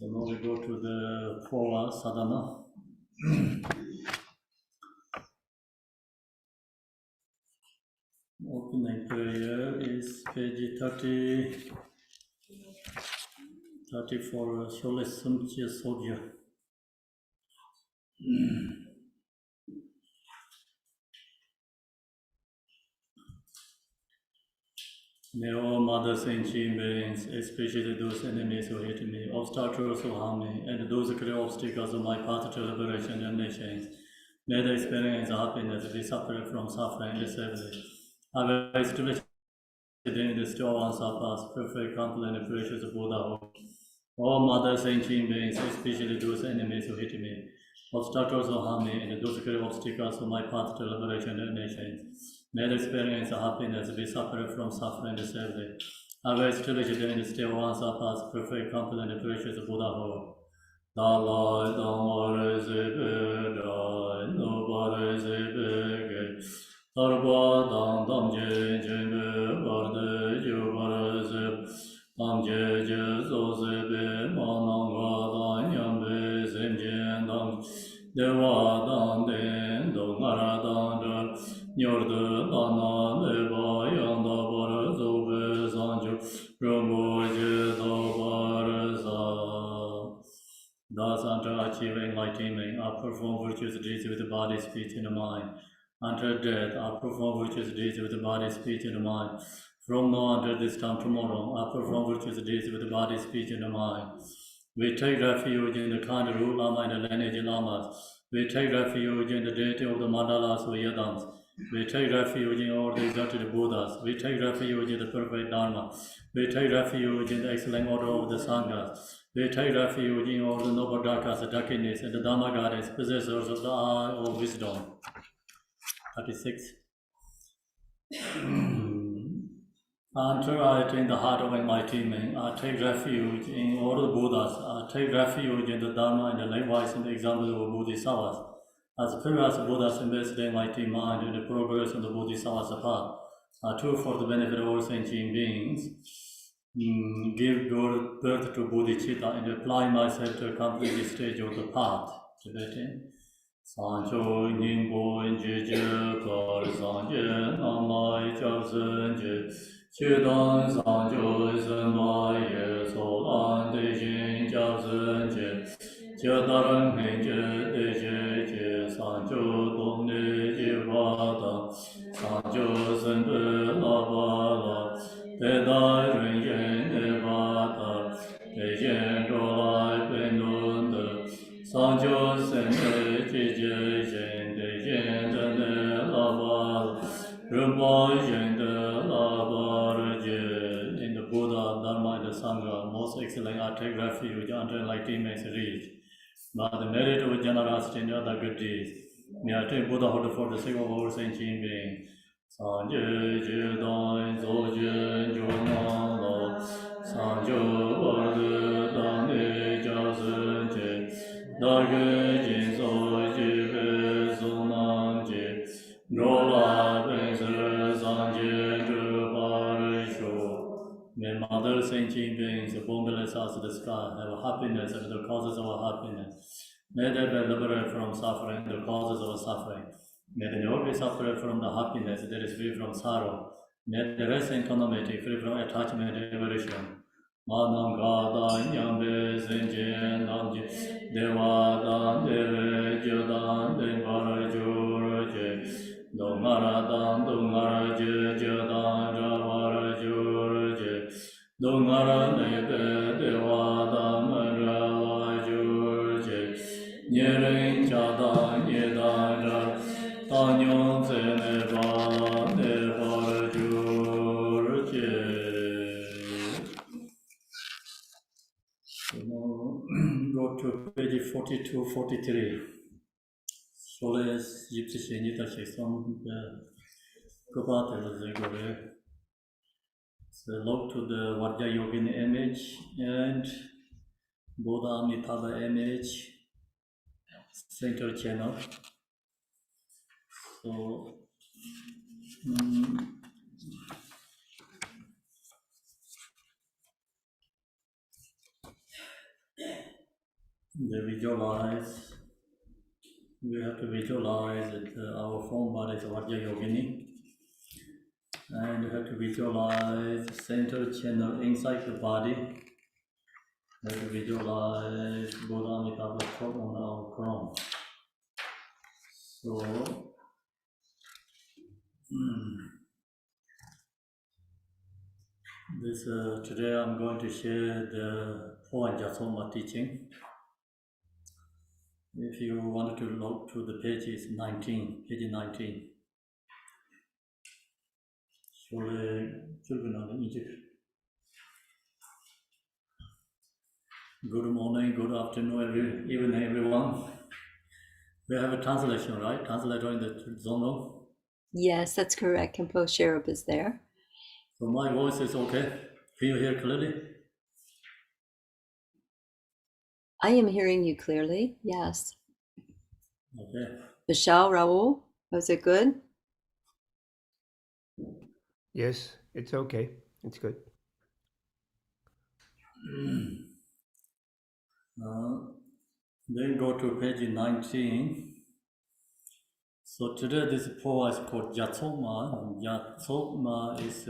So now we go to the Phowa sadhana. Opening prayer is page 34, Shole Sumchya Sogya. May all mothers and beings, especially those enemies who hate me, obstacles who harm me, and those clear obstacles on my path to liberation and nations, may they experience happiness, be separate from suffering and safely. I will establish in the still ones of us, perfect, complete, and precious Buddha. All mothers and beings, especially those enemies who hate me, obstacles who harm me, and those clear obstacles on my path to liberation and nations. May they experience happiness, be separate from suffering and safely. I will establish in the still ones of us, perfect, complete, and precious Buddha. Dalai Dhamma Zibe Dai Nobare Zibe Tarba Dam Dam Je Jebe Barde Jubare Zib Dam Je Je Zo Zibe Mananga Dan Yambe Zim Jen Dam Dewa Dan Den Dongara Dan Nyorda Dana Leba Yanda Bara Zobe Zanju Rambo Je Dobare Za. Thus, until achieving enlightenment, I perform virtuous deeds with the body, speech, and the mind. Until death, I perform virtuous deeds with the body, speech, and the mind. From now until this time tomorrow, I perform virtuous deeds with the body, speech, and the mind. We take refuge in the kind root Lama and the lineage Lamas. We take refuge in the deity of the Mandalas or Yadams. We take refuge in all the exalted Buddhas. We take refuge in the perfect Dharma. We take refuge in the excellent order of the Sanghas. We take refuge in all the noble Dakas, the Dakinis, and the Dhamma goddess, possessors of the eye of wisdom. 36. Until I attain the heart of enlightenment, I take refuge in all the Buddhas. I take refuge in the Dharma and the likewise in the example of Bodhisattvas. As previous Buddhas invest the enlightened mind in the progress of the Bodhisattva's path, true for the benefit of all sentient beings. Give birth to bodhicitta and apply myself to complete this stage of the path. Tibetan. Sancho Ningbo Jije Kar Sanje Namai Chab Sanje Chidan Sancho Samba Ye Solan Dejin Chab Sanje Chidaran Menje Deje Che Sancho Domne Jivada Sancho Sempe Labala Tedai Ringen Evata Dejen Rolai Benunda Sancho Sempe in the Buddha, Dharma, and the Sangha, most excellent, I take refuge until enlightenment is reached. By the merit of generosity and other good deeds, may I take Buddhahood for the sake of all sentient beings. Sanje Jidai Zojen Junala Sanjo Vardu Dane Jasunje Darge Jinso Jive Sunanje Drola Benzer Sanje Druparisho. May Mother Sentient Beings, the boundless as the sky, have happiness and the causes of happiness. May they be liberated from suffering, the causes of suffering. May they not be separate from the happiness that is free from sorrow. May they rest in equanimity, free from attachment and aversion. Manam Gada Yambe Zenjen Namji Dewa Dan Deve Jodan Dengara Jurje Dongara Dan Dongara Jodan Ravara Jurje Dongara Nebe Dewa Dan Rava Jurje Nyering Jadan Yedan Ra Tanyon Zeneba Devara Jurje. Go to page 42, 43. Soles Gypsy section, so look to the Vajra Yogini image and Buddha Amitabha image, center channel. So, we have to visualize that our form body is Vajra Yogini. And you have to visualize the center channel inside the body. You have to visualize Buddha Amitabha top on our crown. So, today I'm going to share the Phowa Jasoma teaching. If you wanted to look to the page, it's 19, page 19. Good morning, good afternoon, evening, everyone. We have a translation, right? Translator in the Zoom room? Yes, that's correct. Khenpo Sherub is there. So my voice is okay? Can you hear clearly? I am hearing you clearly, yes. Okay. Michelle, Raul, was it good? Yes, it's okay. It's good. Then go to page 19. So today this Phowa is called Yatsoma. Yatsoma is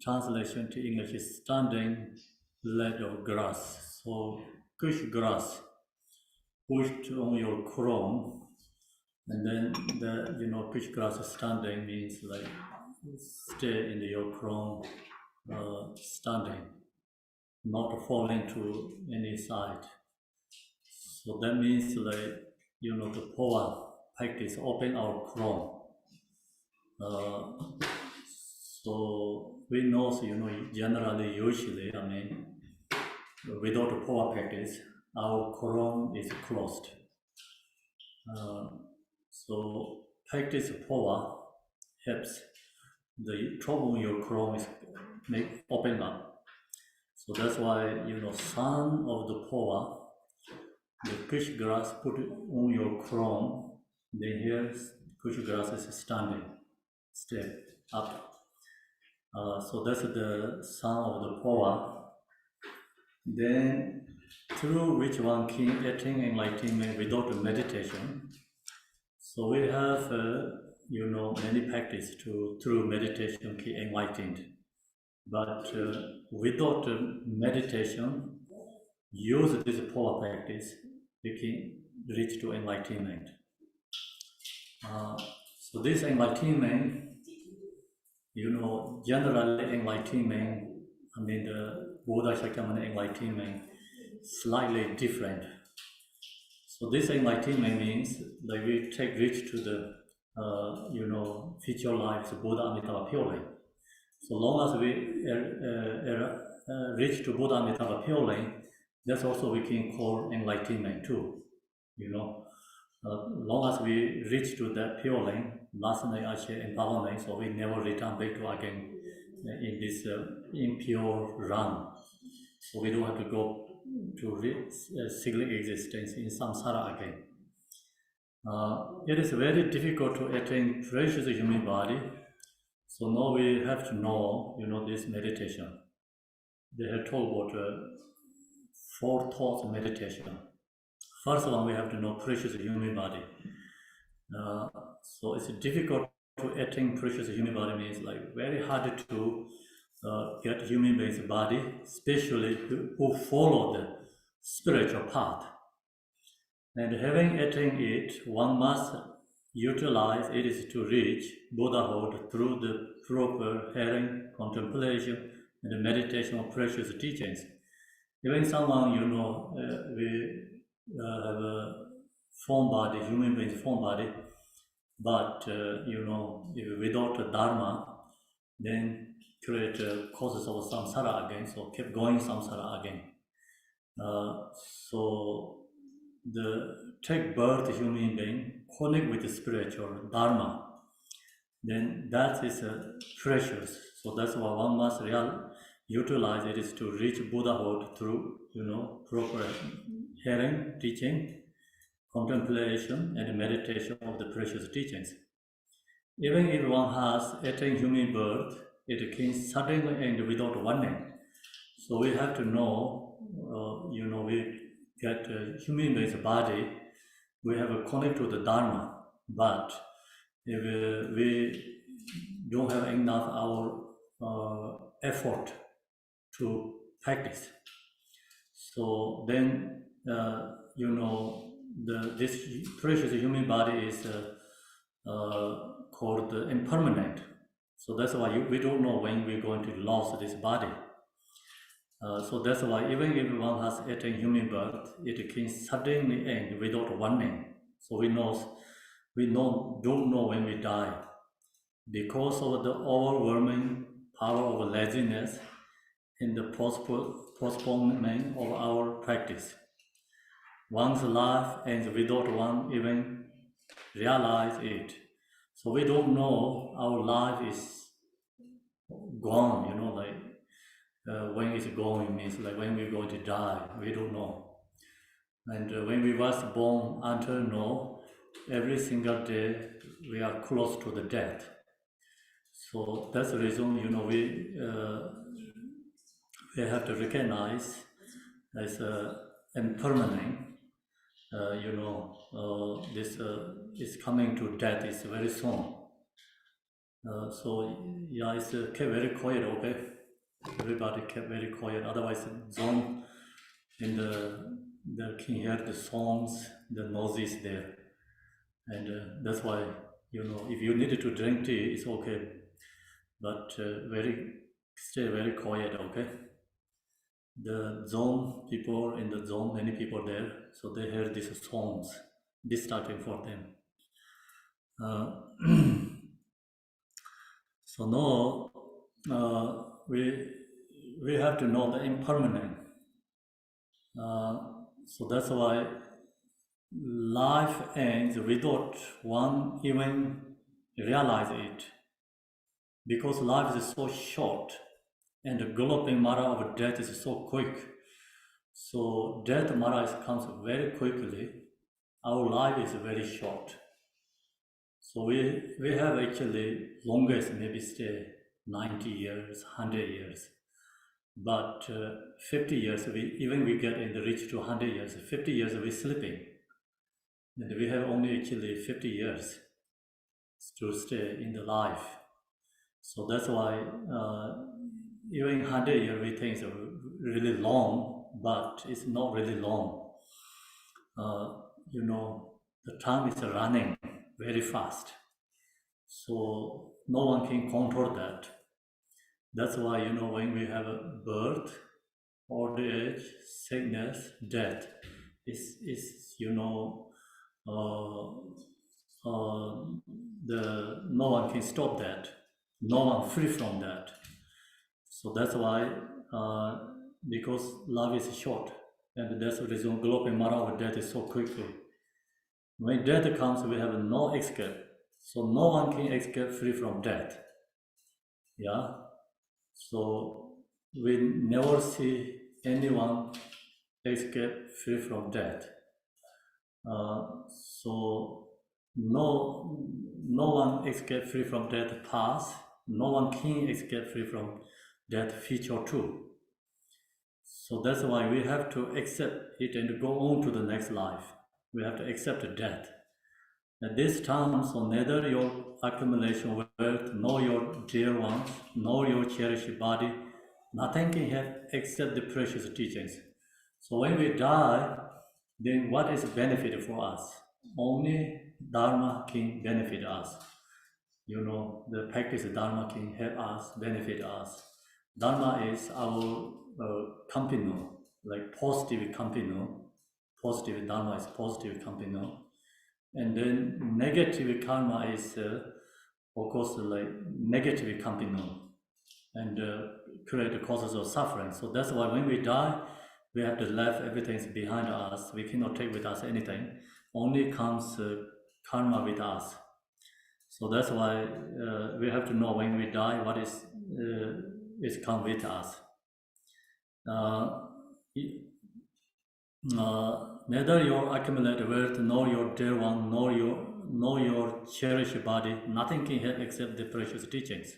translation to English is standing blade of grass. So kush grass pushed on your crown, and then the kush grass standing means like stay in your crown standing, not falling to any side. So that means like the Phowa practice open our crown. So we know, generally, usually, without a Phowa practice, our crown is closed. So practice Phowa helps the trouble in your crown is open up. So that's why son of the Phowa, the kush grass put on your crown. Then here kush grass is standing, step up. So that's the sound of the Phowa. Then through which one can attain enlightenment without meditation. So we have many practice through meditation can enlightened. But without meditation, use this Phowa practice, we can reach to enlightenment. So this enlightenment, generally enlightenment, the Buddha Shakyamuni enlightenment, slightly different. So this enlightenment means that we take reach to the, future lives, Buddha Amitabha purely. So long as we reach to Buddha Amitabha purely, that's also we can call enlightenment too. Long as we reach to that purely, last night I shared empowerment, so we never return back to again in this impure run. So we don't have to go to cyclic existence in samsara again. It is very difficult to attain precious human body. So now we have to know, this meditation. They have told about 4 thoughts meditation. First one, we have to know precious human body. So it's difficult to attain precious human body means like very hard to get human beings' body, especially who follow the spiritual path. And having attained it, one must utilize it is to reach Buddhahood through the proper hearing, contemplation, and meditation of precious teachings. Even someone, we have a form body, human beings form body, but if without the dharma, then create causes of samsara again, so keep going samsara again. So the take birth human being, connect with the spiritual dharma, then that is precious. So that's why one must utilize it is to reach Buddhahood through proper hearing, teaching, contemplation, and meditation of the precious teachings. Even if one has attained human birth, it can suddenly end without warning. So we have to know, we get a human being's body, we have a connect to the Dharma, but if we don't have enough our effort to practice, so then this precious human body is called impermanent. So that's why we don't know when we're going to lose this body. So that's why even if one has attained human birth, it can suddenly end without warning. So we don't know when we die. Because of the overwhelming power of laziness and the postponement of our practice, one's life ends without one even realize it. So we don't know our life is gone, when it's going means like when we're going to die, we don't know. And when we was born until now, every single day we are close to the death. So that's the reason, we have to recognize as impermanent. This is coming to death is very soon. So yeah, it's kept very quiet. Okay, everybody kept very quiet. Otherwise, zone in the can hear the songs, the noises there, and that's why if you needed to drink tea, it's okay, but stay very quiet. Okay. The zone people in the zone, many people there, so they hear these songs, distracting for them. So now we have to know the impermanent. So that's why life ends without one even realize it, because life is so short and the galloping matter of death is so quick. So death matter comes very quickly. Our life is very short. So we have actually longest maybe stay 90 years, 100 years. But 50 years, we get in the reach to 100 years, 50 years we're sleeping. And we have only actually 50 years to stay in the life. So that's why even 100 years we think is really long, but it's not really long. The time is running very fast. So no one can control that. That's why, when we have a birth, old age, sickness, death, no one can stop that. No one free from that. So that's why, because life is short, and that's the reason galloping matter of death is so quickly. When death comes, we have no escape. So no one can escape free from death. Yeah. So we never see anyone escape free from death. So no one escape free from death past. No one can escape free from death future too. So that's why we have to accept it and go on to the next life. We have to accept death. At this time, so neither your accumulation wealth, nor your dear ones, nor your cherished body, nothing can have except the precious teachings. So when we die, then what is benefit for us? Only Dharma can benefit us. The practice of Dharma can help us, benefit us. Dharma is our compino, like positive compino. Positive Dharma is positive compino. And then negative karma is, of course, like negative compino and create the causes of suffering. So that's why when we die, we have to leave everything behind us. We cannot take with us anything. Only comes karma with us. So that's why we have to know when we die what is come with us. Neither your accumulated wealth, nor your dear one, nor your cherished body, nothing can help except the precious teachings.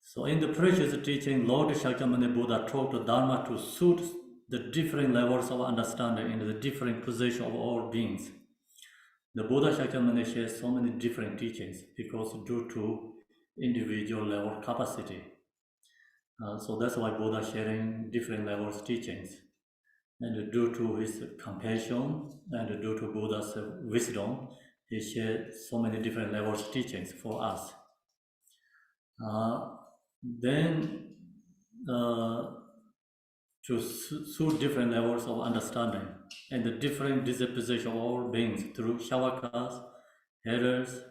So in the precious teaching, Lord Shakyamuni Buddha taught the Dharma to suit the different levels of understanding and the different position of all beings. The Buddha Shakyamuni shares so many different teachings because due to individual level capacity. So that's why Buddha sharing different levels teachings. And due to his compassion and due to Buddha's wisdom, he shared so many different levels teachings for us. Then to suit different levels of understanding and the different disposition of all beings through Shavakas, headers,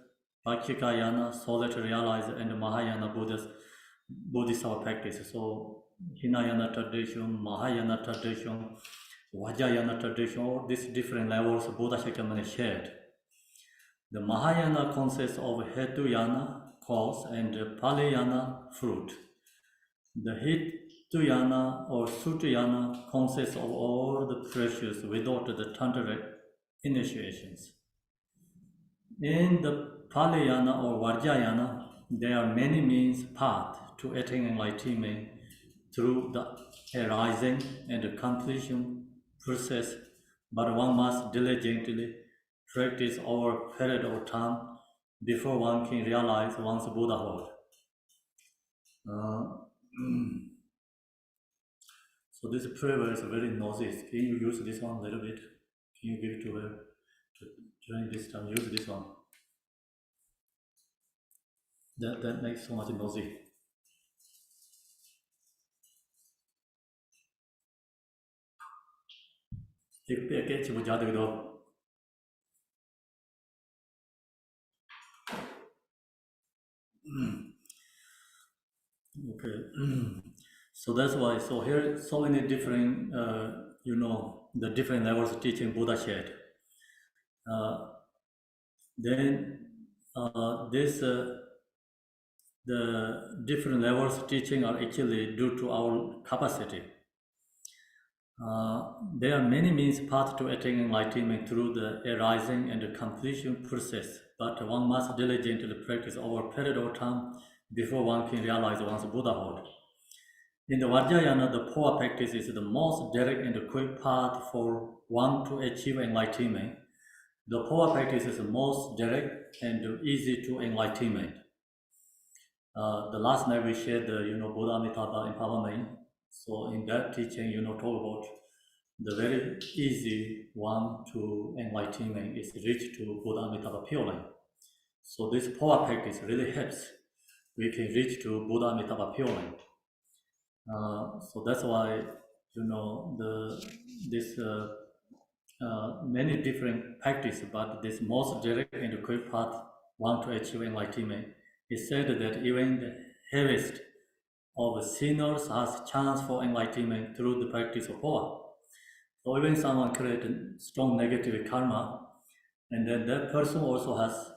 Pakshikayana, solitary realizer, and Mahayana Bodhisattva practice. So Hinayana tradition, Mahayana tradition, Vajrayana tradition, all these different levels Buddha Shakyamuni shared. The Mahayana consists of Hetuyana, cause, and Paleyana, fruit. The Hetuyana or Sutayana consists of all the precious without the tantric initiations. In the Paleyana or Vajrayana, there are many means path to attain enlightenment through the arising and the completion process, but one must diligently practice over a period of time before one can realize one's Buddhahood. So this prayer is very noisy. Can you use this one a little bit? Can you give it to her during this time? Use this one. That makes so much noisy. Take cái chỉ một giờ được đâu. Okay. So that's why. So here, so many different, the different levels of teaching Buddha shared. Then the different levels of teaching are actually due to our capacity. There are many means path to attain enlightenment through the arising and the completion process, but one must diligently practice over a period of time before one can realize one's Buddhahood. In the Vajrayana, the Phowa practice is the most direct and quick path for one to achieve enlightenment. The Phowa practice is the most direct and easy to enlightenment. The last night we shared the Buddha Amitabha empowerment. So in that teaching, talk about the very easy one to enlightenment is reach to Buddha Amitabha purely. So this Phowa practice really helps. We can reach to Buddha Amitabha purely. So that's why many different practice, but this most direct and quick path one to achieve enlightenment. It said that even the heaviest of sinners has chance for enlightenment through the practice of Phowa. So even someone created strong negative karma, and then that person also has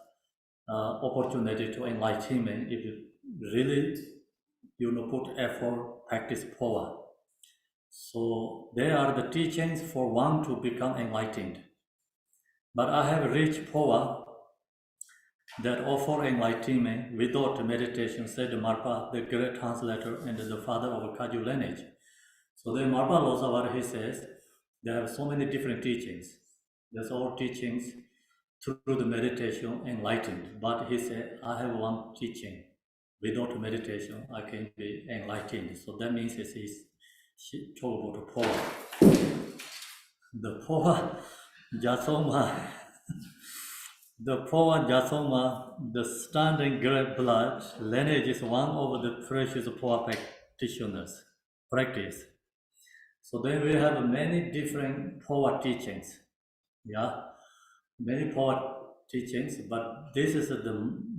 opportunity to enlightenment if you really put effort, practice Phowa. So they are the teachings for one to become enlightened. But I have reached Phowa that offer enlightenment without meditation, said Marpa, the great translator and the father of Kagyu lineage. So the Marpa Losawar, he says, they have so many different teachings. There's all teachings through the meditation enlightened. But he said, I have one teaching. Without meditation, I can be enlightened. So that means she told about the Phowa. The Phowa Jasoma, the Phowa Jasoma, the standing great blood lineage is one of the precious Phowa practitioners practice. So then we have many different Phowa teachings. Yeah, many Phowa teachings, but this is the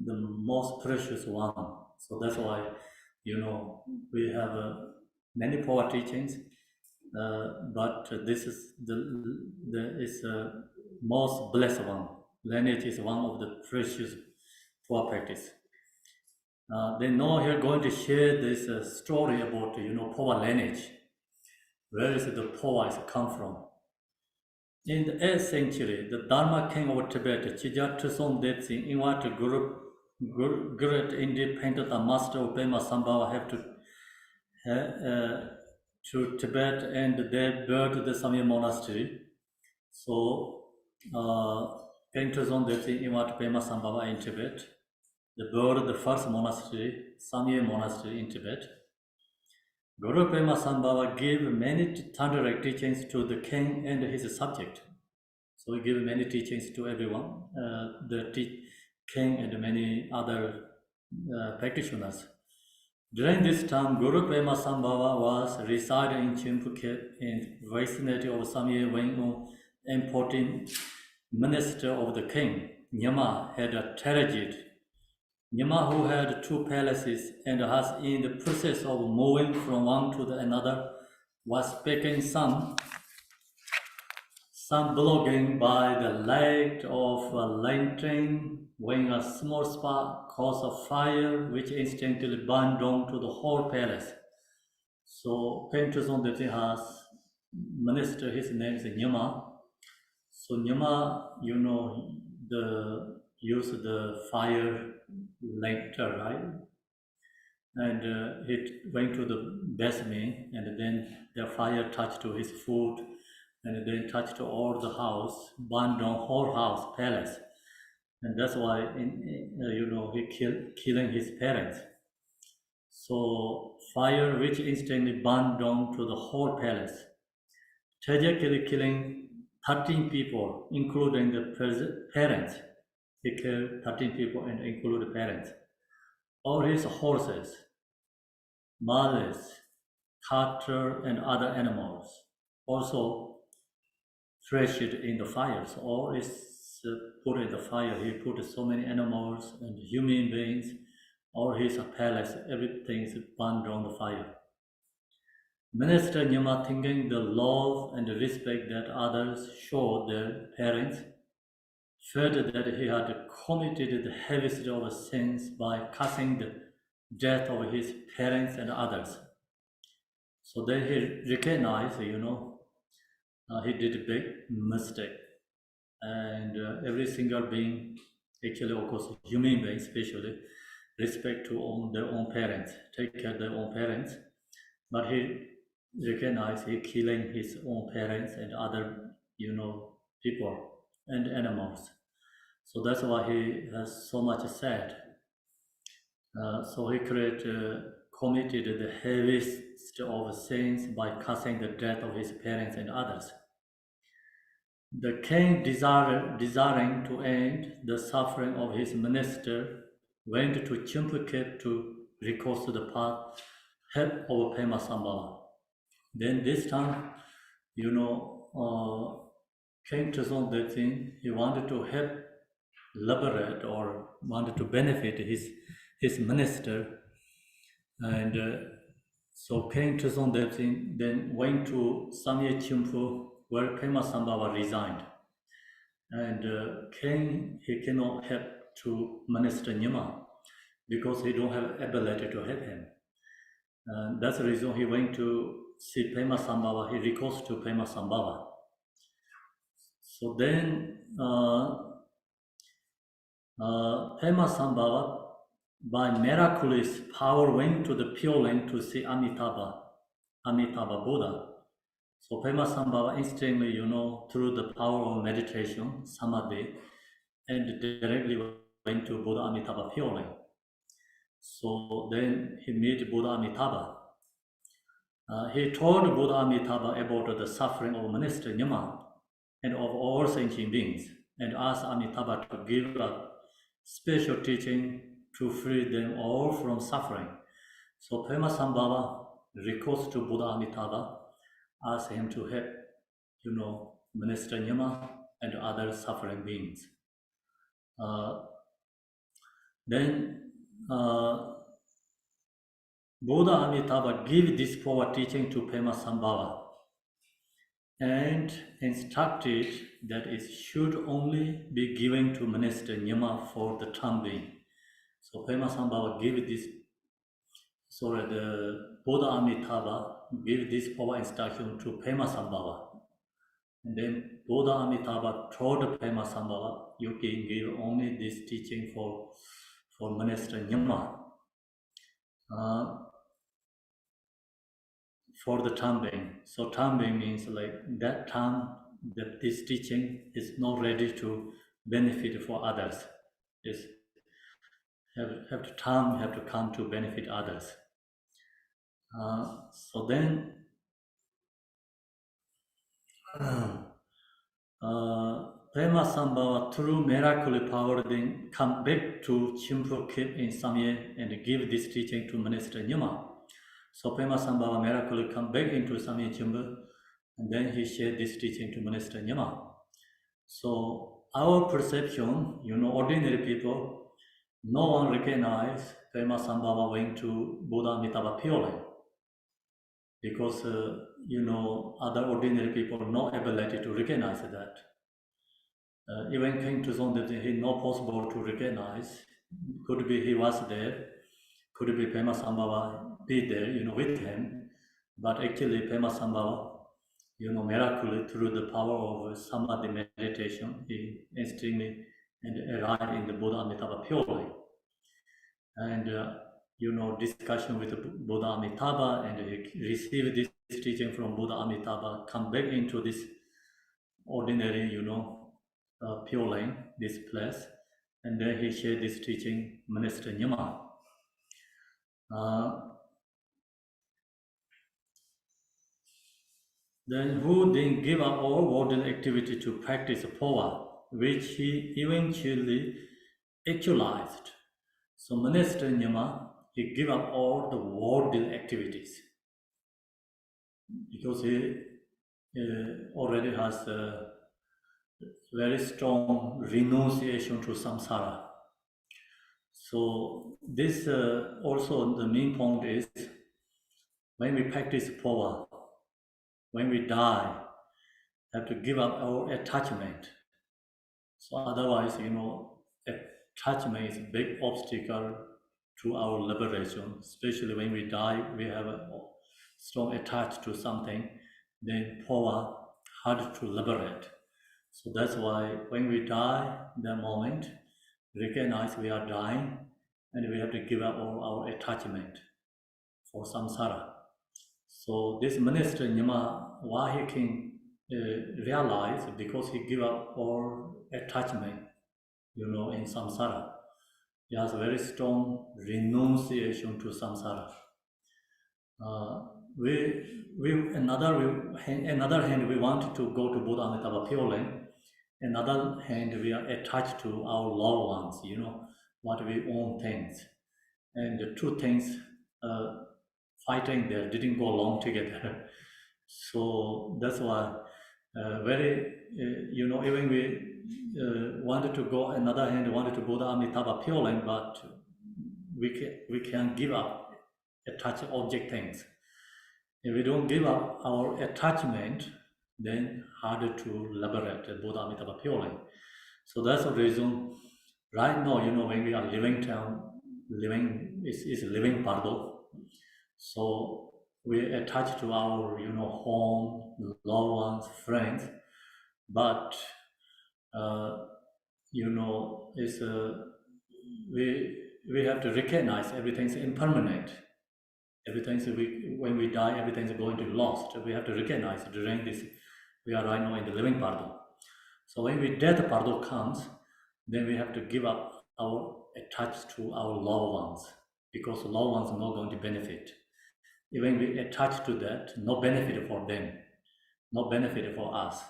most precious one. So that's why, we have many Phowa teachings, but this is the most blessed one. Lineage is one of the precious Phowa practice. Then now here going to share this story about Phowa lineage. Where is the Phowa is come from? In the 8th century, the Dharma king of Tibet, Chija Trison Detsin, invited great independent master of Pema Sambhava have to Tibet, and they built the Samye monastery. So, King Trison Detsin invited Pema Sambhava in Tibet. They built the first monastery, Samye monastery in Tibet. Guru Pema Sambhava gave many Tantric teachings to the king and his subject. So he gave many teachings to everyone, the king and many other practitioners. During this time, Guru Prema Sambhava was residing in Chimpukhet in vicinity of Samye Wengu, important minister of the king. Nyama had a tragedy. Nyama, who had 2 palaces and was in the process of moving from one to the another, was speaking some blogging by the light of a lantern when a small spark caused a fire which instantly burned down to the whole palace. So Pentrizon Devti has minister, his name is Nyama. So Nyama, use the fire lantern, right? And he went to the basement, and then the fire touched to his foot, and then touched all the house, burned down whole house, palace, and that's why he killing his parents. So fire which instantly burned down to the whole palace, tragically killing 13 people, including the parents. He killed 13 people and included parents. All his horses, mules, cattle, and other animals also threshed in the fire. So all is put in the fire. He put so many animals and human beings, all his palace, everything is burned on the fire. Minister Nyama, thinking the love and the respect that others showed their parents, felt that he had committed the heaviest of sins by causing the death of his parents and others. So then he recognized, he did a big mistake. And every single being, actually, of course, human beings especially, respect to their own parents, take care of their own parents. But he recognized he killing his own parents and other, people and animals. So that's why he has so much sad. So he committed the heaviest of sins by causing the death of his parents and others. The king, desiring to end the suffering of his minister, went to Chimpukhet to recourse to the path help of Pema Sambhava. Then this time, King Trison Detsin, he wanted to help liberate or wanted to benefit his minister, and so King Trison Detsin then went to Samye Chimpu where Pema Sambhava resigned. And king, he cannot help to minister Nyama because he don't have ability to help him. And that's the reason he went to see Pema Sambhava, he recourse to Pema Sambhava. So then Pema Sambhava, by miraculous power, went to the Pure Land to see Amitabha Buddha. So Pema Sambhava instantly, through the power of meditation, samadhi, and directly went to Buddha Amitabha Pure. So then he met Buddha Amitabha. He told Buddha Amitabha about the suffering of Minister Nyama and of all sentient beings, and asked Amitabha to give a special teaching to free them all from suffering. So Pemasambhava recourse to Buddha Amitabha, asked him to help, Minister Nyama and other suffering beings. Then Buddha Amitabha gave this Phowa teaching to Pemasambhava and instructed that it should only be given to Minister Nyama for the time being. So Pemasambhava gave this, the Buddha Amitabha gave this Phowa instruction to Pemasambhava. And then Buddha Amitabha told Pemasambhava, you can give only this teaching for Minister Nyama. For the time being. So time being means like that time that this teaching is not ready to benefit for others. Is have to come to benefit others. So then Pemasambhava through miracle power then come back to Chimpo Kip in Samye and give this teaching to Minister Nyama. So Pemasambhava miraculously come back into Samye chamber, and then he shared this teaching to Minister Nyama. So our perception, ordinary people, no one recognize Pemasambhava went to Buddha Amitabha purely. Because, other ordinary people no ability to recognize that. Even King Tuzon, he not possible to recognize. Could be he was there, could be Pemasambhava be there, with him. But actually Pemasambhava, miraculously through the power of samadhi meditation, he instantly and arrived in the Buddha Amitabha purely. And discussion with Buddha Amitabha, and he received this teaching from Buddha Amitabha, come back into this ordinary, pure line, this place, and then he shared this teaching, Minister Nyama. Then who then give up all worldly activity to practice Phowa, which he eventually actualized. So Minister Nyama, he give up all the worldly activities because he already has a very strong renunciation to samsara. So this also the main point is when we practice Phowa, when we die, have to give up our attachment. So otherwise, attachment is a big obstacle to our liberation, especially when we die, we have a strong attached to something, then Phowa hard to liberate. So that's why when we die, that moment, recognize we are dying, and we have to give up all our attachment for samsara. So this Minister Nyama, why he can realize, because he give up all attachment, in samsara. He has very strong renunciation to samsara. Another hand, we want to go to Buddha Amitabha Pure Lane. Another hand, we are attached to our loved ones, what we own things. And the two things fighting there didn't go along together. So that's why even we wanted to go, another hand wanted to go to Amitabha Pure Lane, but we can't give up attached object things. If we don't give up our attachment, then harder to liberate the Buddha Amitabha Pure Lane. So that's the reason right now, when we are living is living pardo. So we attach to our, home, loved ones, friends, but we have to recognize everything's impermanent. When we die, everything's going to be lost. We have to recognize during this, we are right now in the living pardo. So when death pardo comes, then we have to give up our attach to our loved ones, because loved ones are not going to benefit. Even we attach to that, no benefit for them, no benefit for us.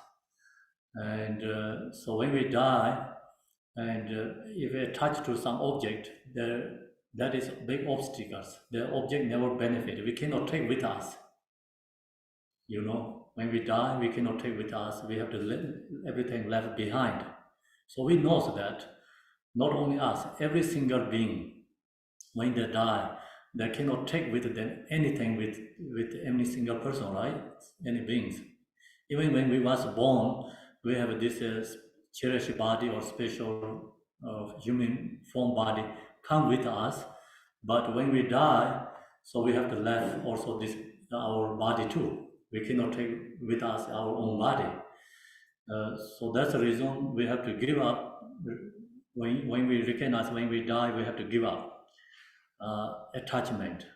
And so when we die, and if we attach to some object, that is big obstacles. The object never benefit. We cannot take with us. You know, when we die, we cannot take with us. We have to let everything left behind. So we know that not only us, every single being, when they die, they cannot take with them anything with any single person, right? Any beings. Even when we was born, we have this cherished body or special human form body come with us. But when we die, so we have to left also this our body too. We cannot take with us our own body. So that's the reason we have to give up. When we recognize when we die, we have to give up attachment.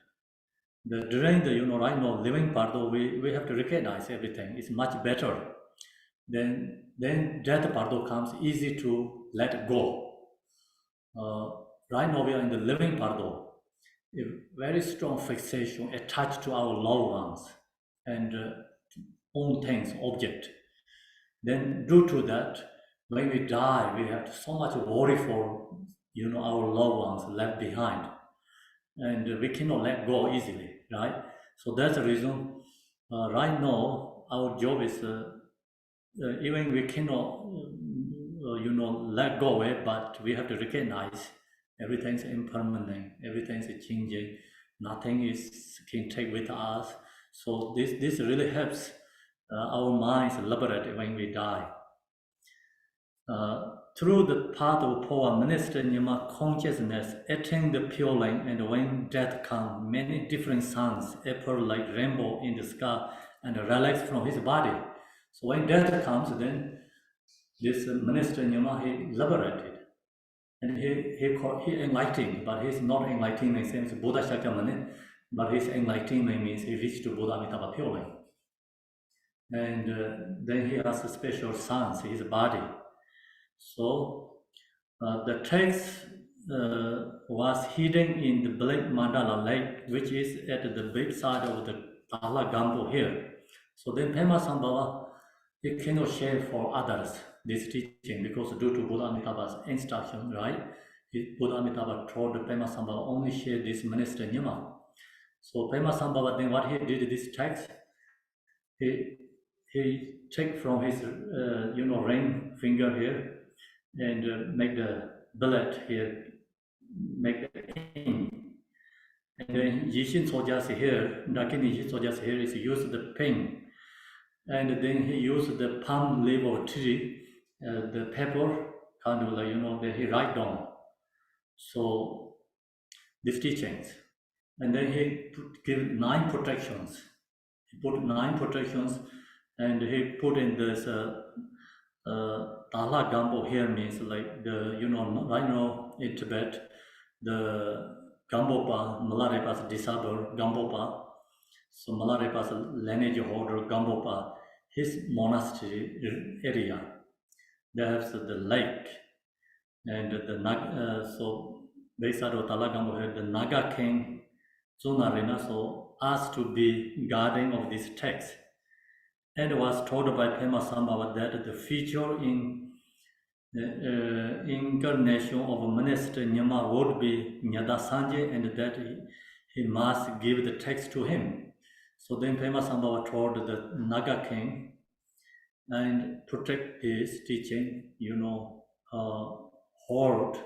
During the right now living part, though, we have to recognize everything. It's much better. Then death part though comes easy to let go. Right now we are in the living part though. A very strong fixation attached to our loved ones and own things, object. Then due to that, when we die, we have so much worry for our loved ones left behind, and we cannot let go easily, right? So that's the reason. Right now, our job is even we cannot, let go of it, but we have to recognize everything's impermanent, everything's changing, nothing can take with us. So this really helps our minds liberate when we die. Through the path of Phowa, Minister Nyama consciousness attain the pure light, and when death comes, many different suns appear like rainbow in the sky and relax from his body. So when death comes, then this Minister Nyama, he liberated. And he enlightened, but he's not enlightenment same as Buddha Shakyamuni, but his enlightenment means he reached to Buddha Amitabha purely. And then he has a special sons, his body. So the text was hidden in the Black Mandala Lake, which is at the backside of the Tala Gambo here. So then Pema Sambhava, he cannot share for others this teaching because due to Buddha Amitabha's instruction, right? Buddha Amitabha told Pema Sambhava only share this Minister Nyama. So Pema Sambhava, then what he did this text, he take from his ring finger here and make the bullet here, make the ink. And then Yishin Sojas here, Nakini Yishin Sojas here is use the pen. And then he used the palm leaf of tree, the pepper, kind of like, that he write down. So these teachings. And then he give 9 protections. He put 9 protections and he put in this Tala Gambo here means like right now in Tibet, the Gambopa, Malarepa's disciple Gambopa, so Malarepa's lineage holder Gambopa, his monastery area, there's the lake, and so beside of Tala Gambo here, the Naga king Zunarina so asked to be guardian of this text, and was told by Pema Sambhava that the future in incarnation of Minister Nyama would be Nyada Sanje, and that he must give the text to him. So then Pema Sambhava told the Naga king and protect his teaching, hold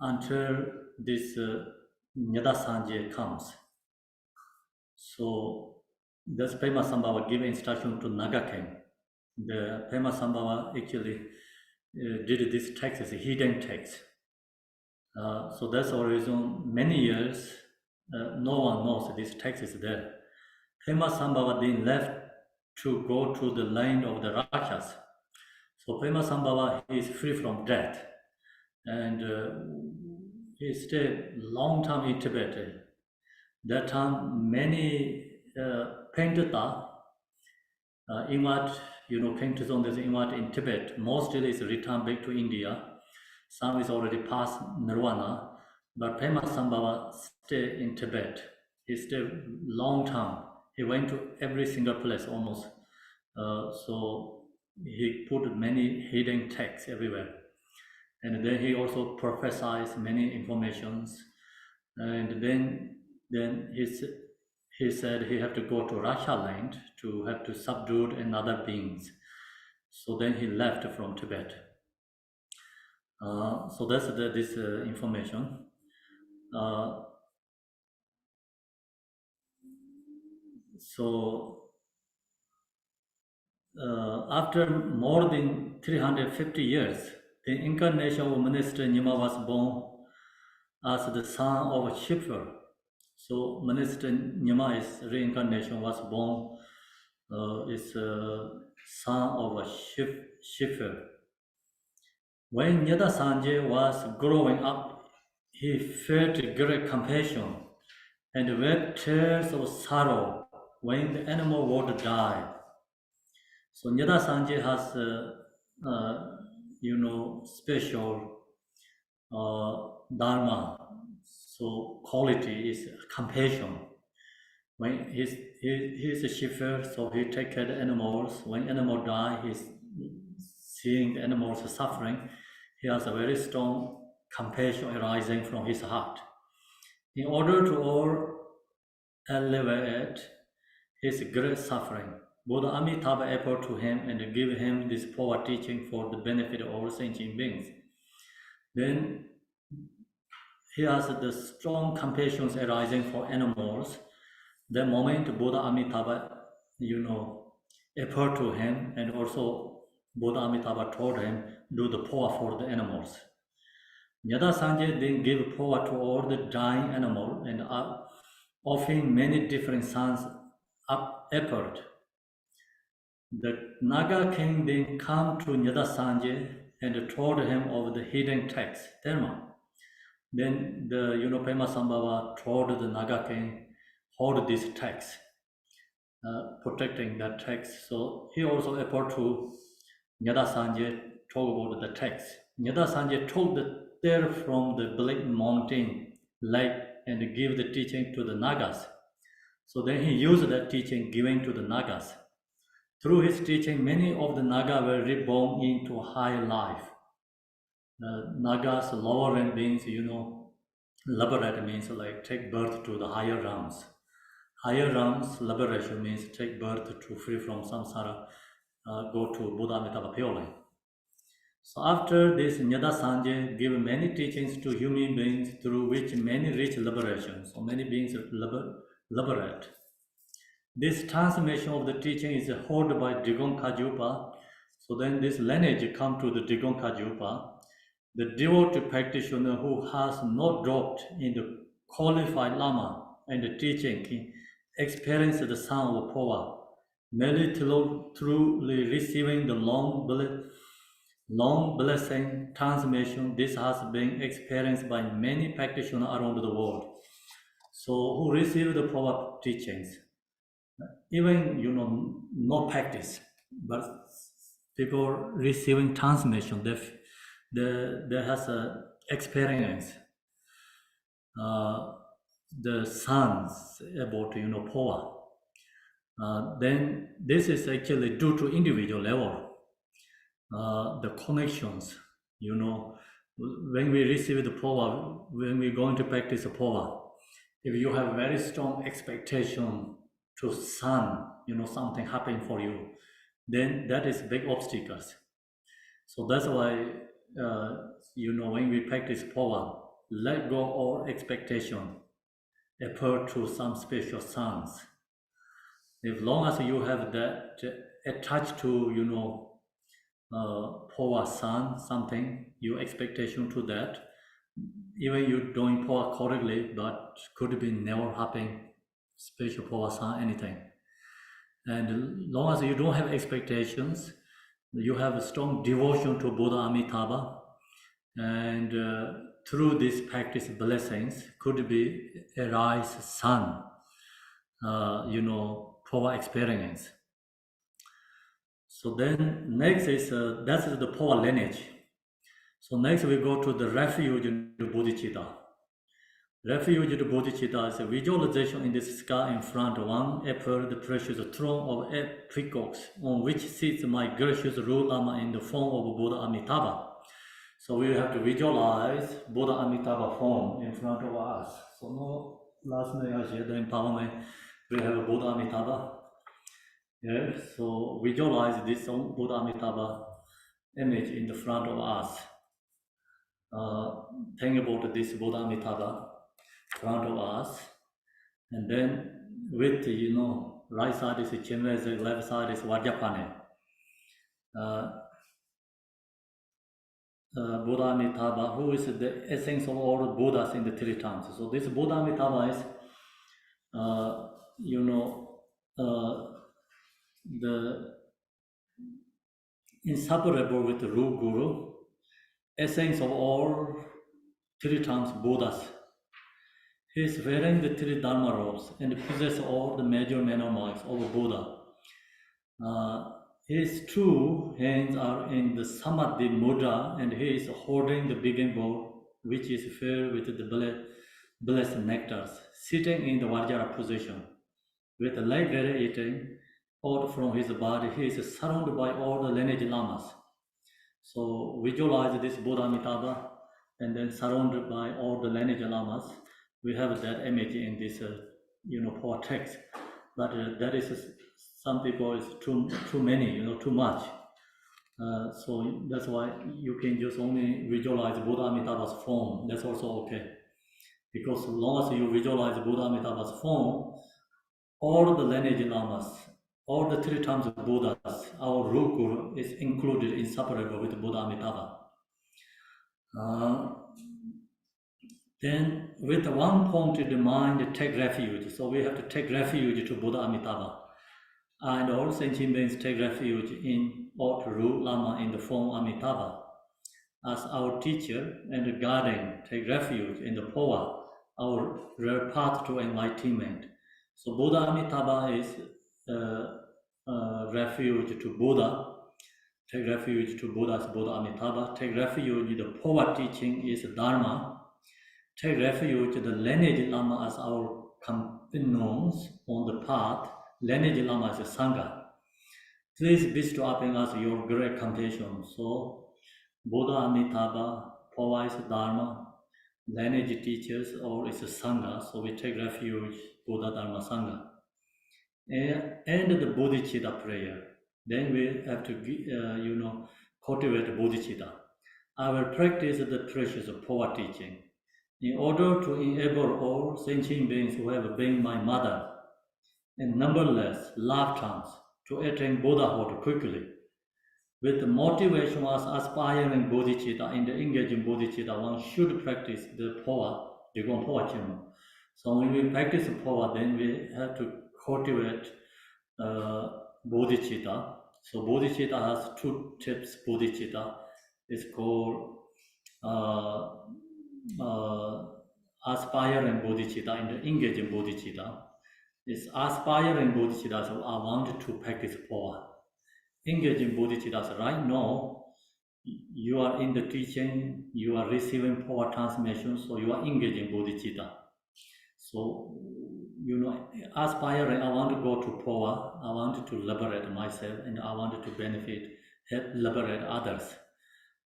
until this Nyada Sanje comes. So that's Pema Sambhava give instruction to Naga king. The Pema Sambhava actually did this text as a hidden text. So that's the reason many years no one knows this text is there. Pema Sambhava then left to go to the land of the Rakshas. So Pema Sambhava is free from death, and he stayed long time in Tibet. That time many Pentata inward, came to zone this inward in Tibet. Mostly is returned back to India. Some is already past Nirvana, but Pema Sambhava stayed in Tibet. He stayed long time. He went to every single place almost. So he put many hidden texts everywhere. And then he also prophesied many informations. And then he said he have to go to Russia land to have to subdue another beings. So then he left from Tibet. So that's this information. So after more than 350 years, the incarnation of Minister Nyima was born as the son of Shifra. So Minister Nyima is reincarnation was born is son of Shifra. When Nyada Sanje was growing up, he felt great compassion and wept tears of sorrow when the animal would die. So Nyada Sanje has, special dharma. So quality is compassion. When he's a shepherd, so he take care of the animals. When animal die, he's seeing the animals suffering. He has a very strong compassion arising from his heart. In order to alleviate his great suffering, Buddha Amitabha appeared to him and gave him this Phowa teaching for the benefit of all sentient beings. Then he has the strong compassion arising for animals. The moment Buddha Amitabha, appeared to him, and also Buddha Amitabha told him, do the Phowa for the animals. Nyada Sanje then gave Phowa to all the dying animals, and offering many different sons appeared. The Naga king then came to Nyada Sanje and told him of the hidden text, Dharma. Then the Pema Sambhava told the Naga king, hold this text, protecting that text. So he also appeared to Nyada Sanje, told about the text. Nyada Sanje told there from the Black Mountain lake and give the teaching to the Nagas. So then he used that teaching given to the Nagas. Through his teaching, many of the Naga were reborn into high life. Nagas, lower rank beings, liberate means like take birth to the higher realms. Higher realms, liberation means take birth to free from samsara, go to Buddha Amitabha purely. So after this, Nyada Sanje gave many teachings to human beings through which many reach liberation. So many beings liberate. This transmission of the teaching is held by Digong Kajupa. So then this lineage come to the Digong Kajupa. The devotee practitioner who has not dropped in the qualified Lama and the teaching experience the sound of Phowa, merely truly receiving the long blessing transmission. This has been experienced by many practitioners around the world. So who receive the Phowa teachings, even no practice, but people receiving transmission, there has a experience the sons about Phowa. Then this is actually due to individual level. The connections, when we receive the Phowa, when we're going to practice the Phowa, if you have very strong expectation to son, something happen for you, then that is big obstacles. So that's why, when we practice Phowa, let go all expectation, appear to some special sons. If long as you have that attached to, Phowa son, something, your expectation to that, even you doing Phowa correctly, but could be never happen, special Phowa son, anything. And long as you don't have expectations, you have a strong devotion to Buddha Amitabha, and through this practice blessings could be arise son, Phowa experience. So then next is that is the Phowa lineage. So next we go to the refuge bodhicitta. Refuge bodhicitta is a visualization in the sky in front of one apple, the precious throne of apricots, on which sits my gracious Lord Lama in the form of Buddha Amitabha. So we have to visualize Buddha Amitabha form in front of us. So no last night I shared the empowerment. We have a Buddha Amitabha. Yeah, so visualize this Buddha Amitabha image in the front of us. Think about this Buddha Amitabha front of us, and then with right side is Chenrezig, left side is Vajrapane. Buddha Amitabha, who is the essence of all the Buddhas in the three times. So this Buddha Amitabha is, the inseparable with the root Guru, essence of all three times Buddhas. He is wearing the three Dharma robes and possesses all the major manner marks of a Buddha. His two hands are in the Samadhi Mudra, and he is holding the beginning bowl, which is filled with the blessed nectars, sitting in the Vajra position. With the leg radiating out from his body, he is surrounded by all the lineage lamas. So visualize this Buddha Amitabha, and then surrounded by all the lineage lamas. We have that image in this, Phowa text, but that is some people is too many, too much. So that's why you can just only visualize Buddha Amitabha's form. That's also okay, because as long as you visualize Buddha Amitabha's form, all the lineage lamas, all the three times of Buddhas, our root Guru is included, inseparable with Buddha Amitabha. Then with one pointed mind, take refuge. So we have to take refuge to Buddha Amitabha. And all sentient beings take refuge in Lord Ru Lama in the form Amitabha. As our teacher and guardian, take refuge in the Phowa, our rare path to enlightenment. So Buddha Amitabha is refuge to Buddha. Take refuge to Buddha as Buddha Amitabha. Take refuge in the Phowa teaching is Dharma. Take refuge in the lineage Lama as our companions on the path. Lineage Lama is a Sangha. Please bestow upon us your great compassion. So, Buddha Amitabha, Phowa is Dharma, lineage teachers, or is a Sangha. So we take refuge, Buddha Dharma Sangha. And the bodhicitta prayer. Then we have to, cultivate bodhicitta. I will practice the precious Phowa teaching in order to enable all sentient beings who have been my mother and numberless lifetimes to attain Buddhahood quickly. With the motivation as aspiring bodhicitta and engaging bodhicitta, one should practice the Phowa, Digon Phowa Chema. So when we practice Phowa, then we have to cultivate bodhicitta. So bodhicitta has two types. Bodhicitta is called aspiring bodhicitta and engaging bodhicitta. Is aspiring bodhicitta, so I want to practice Phowa. Engaging bodhicitta, right now, you are in the teaching, you are receiving Phowa transmission, so you are engaging bodhicitta. So, aspiring, I want to go to Phowa, I want to liberate myself, and I want to benefit, help liberate others.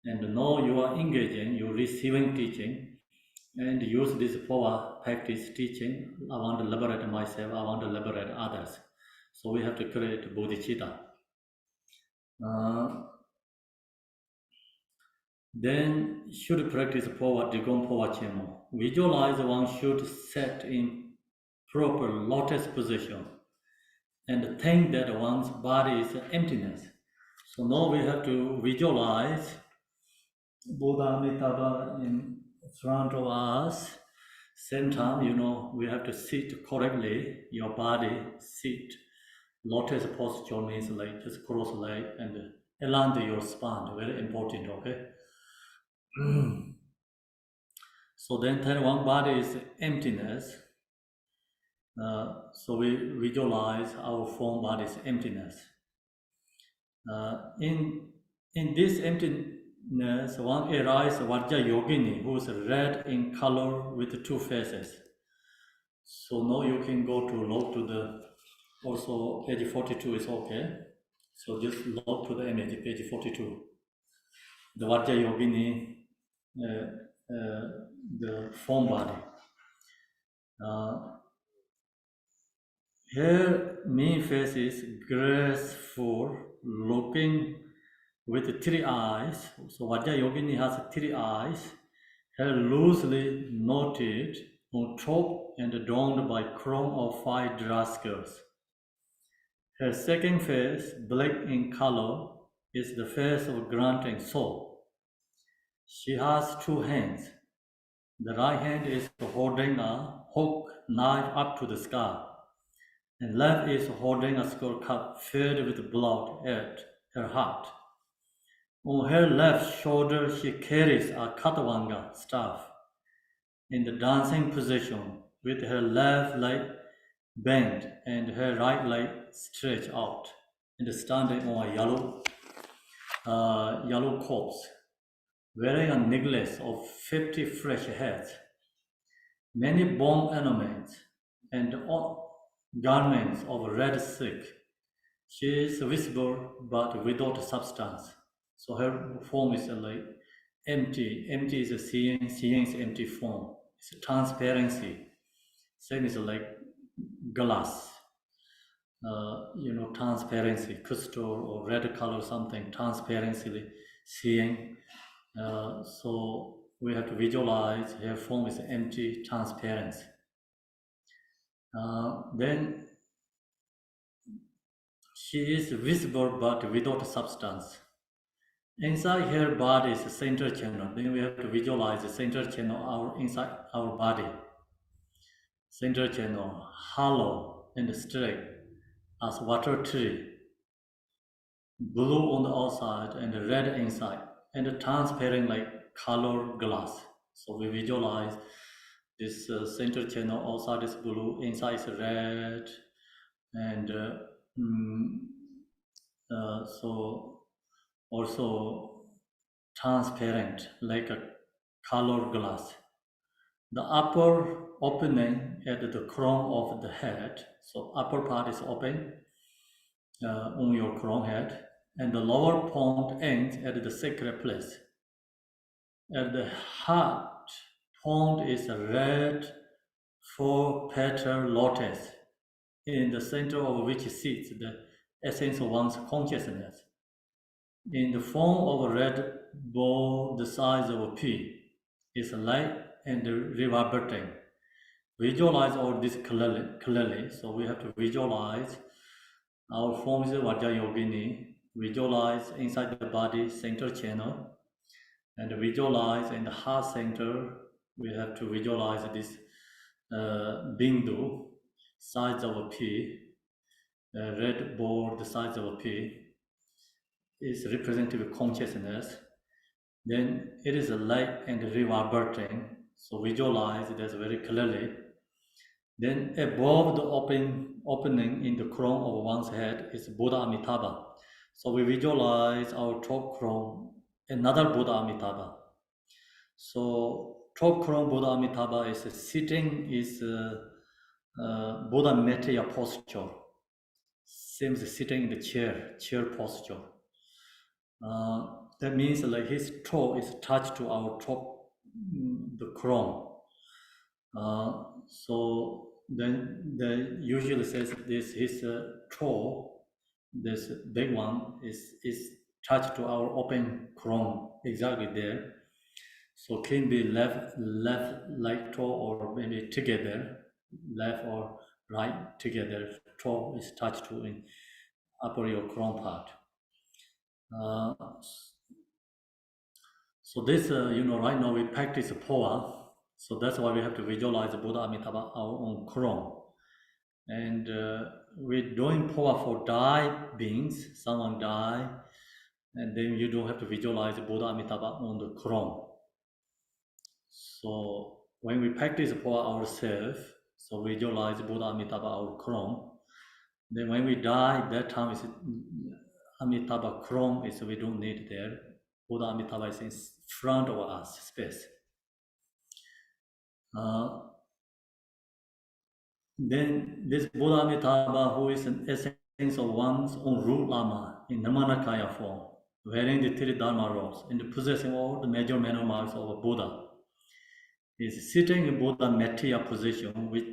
And now you are engaging, you're receiving teaching, and use this Phowa practice teaching. I want to liberate myself, I want to liberate others. So we have to create bodhicitta. Then should practice Phowa, Digon Phowa Chemo. Visualize one should set in proper lotus position and think that one's body is emptiness. So now we have to visualize Buddha Amitabha in front of us. Same time, we have to sit correctly. Your body sit. Lotus posture means like just cross leg and align your spine. Very important, okay? So then one body is emptiness. So we visualize our form body's emptiness. In this empty Next, one arises Vajra Yogini, who is red in color with two faces. So now you can go to log to the, also page 42 is okay. So just log to the image, page 42. The Vajra Yogini, the form body. Her main face is graceful, looking with three eyes. So Vajra Yogini has three eyes. Hair loosely knotted on top and adorned by crown of 5 draskers. Her second face, black in color, is the face of granting soul. She has two hands. The right hand is holding a hook knife up to the sky, and left is holding a skull cup filled with blood at her heart. On her left shoulder, she carries a katawanga staff in the dancing position with her left leg bent and her right leg stretched out and standing on a yellow corpse, wearing a necklace of 50 fresh heads, many bone ornaments, and garments of red silk. She is visible but without substance. So her form is like empty. Empty is a seeing is empty form. It's a transparency. Same is like glass. Transparency, crystal or red color, something transparency, seeing. So we have to visualize her form is empty, transparency. Then she is visible but without substance. Inside her body is the center channel. Then we have to visualize the center channel inside our body. Center channel, hollow and straight as water tree, blue on the outside and red inside, and transparent like color glass. So we visualize this center channel outside is blue, inside is red, and so also transparent like a color glass. The upper opening at the crown of the head, so upper part is open on your crown head, and the lower point ends at the sacred place. At the heart point is a red four-petal lotus, in the center of which sits the essence of one's consciousness. In the form of a red ball the size of a pea, is light and reverberating. Visualize all this clearly. So we have to visualize our form is Vajra Yogini. Visualize inside the body center channel, and visualize in the heart center. We have to visualize this bindu, size of a pea, red ball the size of a pea, is representative consciousness. Then it is a light and reverberating. So visualize this very clearly. Then above the opening in the crown of one's head is Buddha Amitabha. So we visualize our top crown, another Buddha Amitabha. So top crown Buddha Amitabha is sitting, is Buddha Mettaya posture. Seems sitting in the chair posture. That means like his toe is touched to our top, the crown. So then they usually says this his toe, this big one is touched to our open crown exactly there. So can be left like toe or maybe together, left or right together. Toe is touched to in upper your crown part. So this, right now we practice Phowa. So that's why we have to visualize Buddha Amitabha, our own crown. And we're doing Phowa for died beings, someone died, and then you don't have to visualize Buddha Amitabha on the crown. So when we practice Phowa ourselves, so visualize Buddha Amitabha, our crown. Then when we die, that time is Amitabha crown is we don't need there. Buddha Amitabha is in front of us, space. Then this Buddha Amitabha, who is an essence of one's own root Lama in Namanakaya form, wearing the three Dharma robes and possessing all the major manner marks of a Buddha, is sitting in Buddha Maitreya position with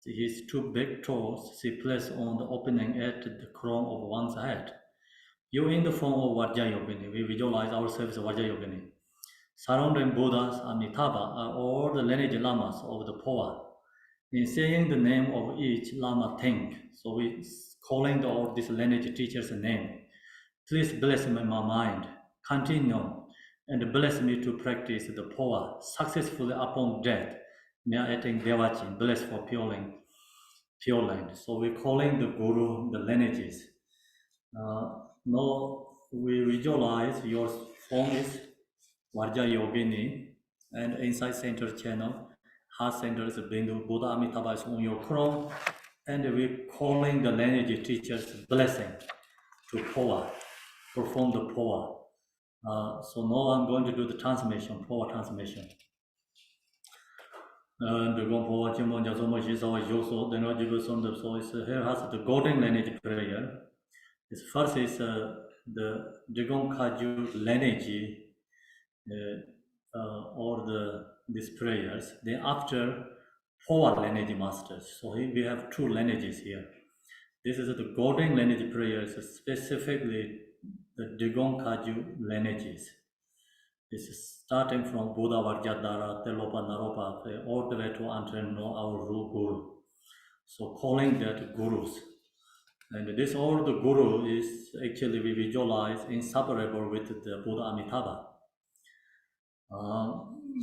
his two big toes placed on the opening at the crown of one's head. You in the form of Vajrayogini, we visualize ourselves as Vajrayogini. Surrounding Buddhas Amitabha are all the lineage lamas of the Phowa. In saying the name of each lama think, so we calling all these lineage teachers' name. Please bless my mind, continue, and bless me to practice the Phowa successfully upon death. May I attain Devachi, bless for pure land. So we're calling the Guru the lineages. Now we visualize your form is Vajra Yogini and inside center channel, heart center is Bindu, Buddha Amitabha is on your crown, and we're calling the lineage teacher's blessing to Phowa, perform the Phowa. So now I'm going to do the transmission, Phowa transmission. And the Gompo Chimon Jasomo Shisawa Yoso, then I give some the so is here has the golden lineage prayer. This first is the Dragong Kaju lineage or these prayers. Then after Phowa lineage masters. So we have two lineages here. This is the golden lineage prayers, specifically the Dragong Kaju lineages. This is starting from Buddha Vajradhara, Telopa, Naropa, all the way to until now our Guru. So calling that gurus. And this all the guru is actually we visualize inseparable with the Buddha Amitabha.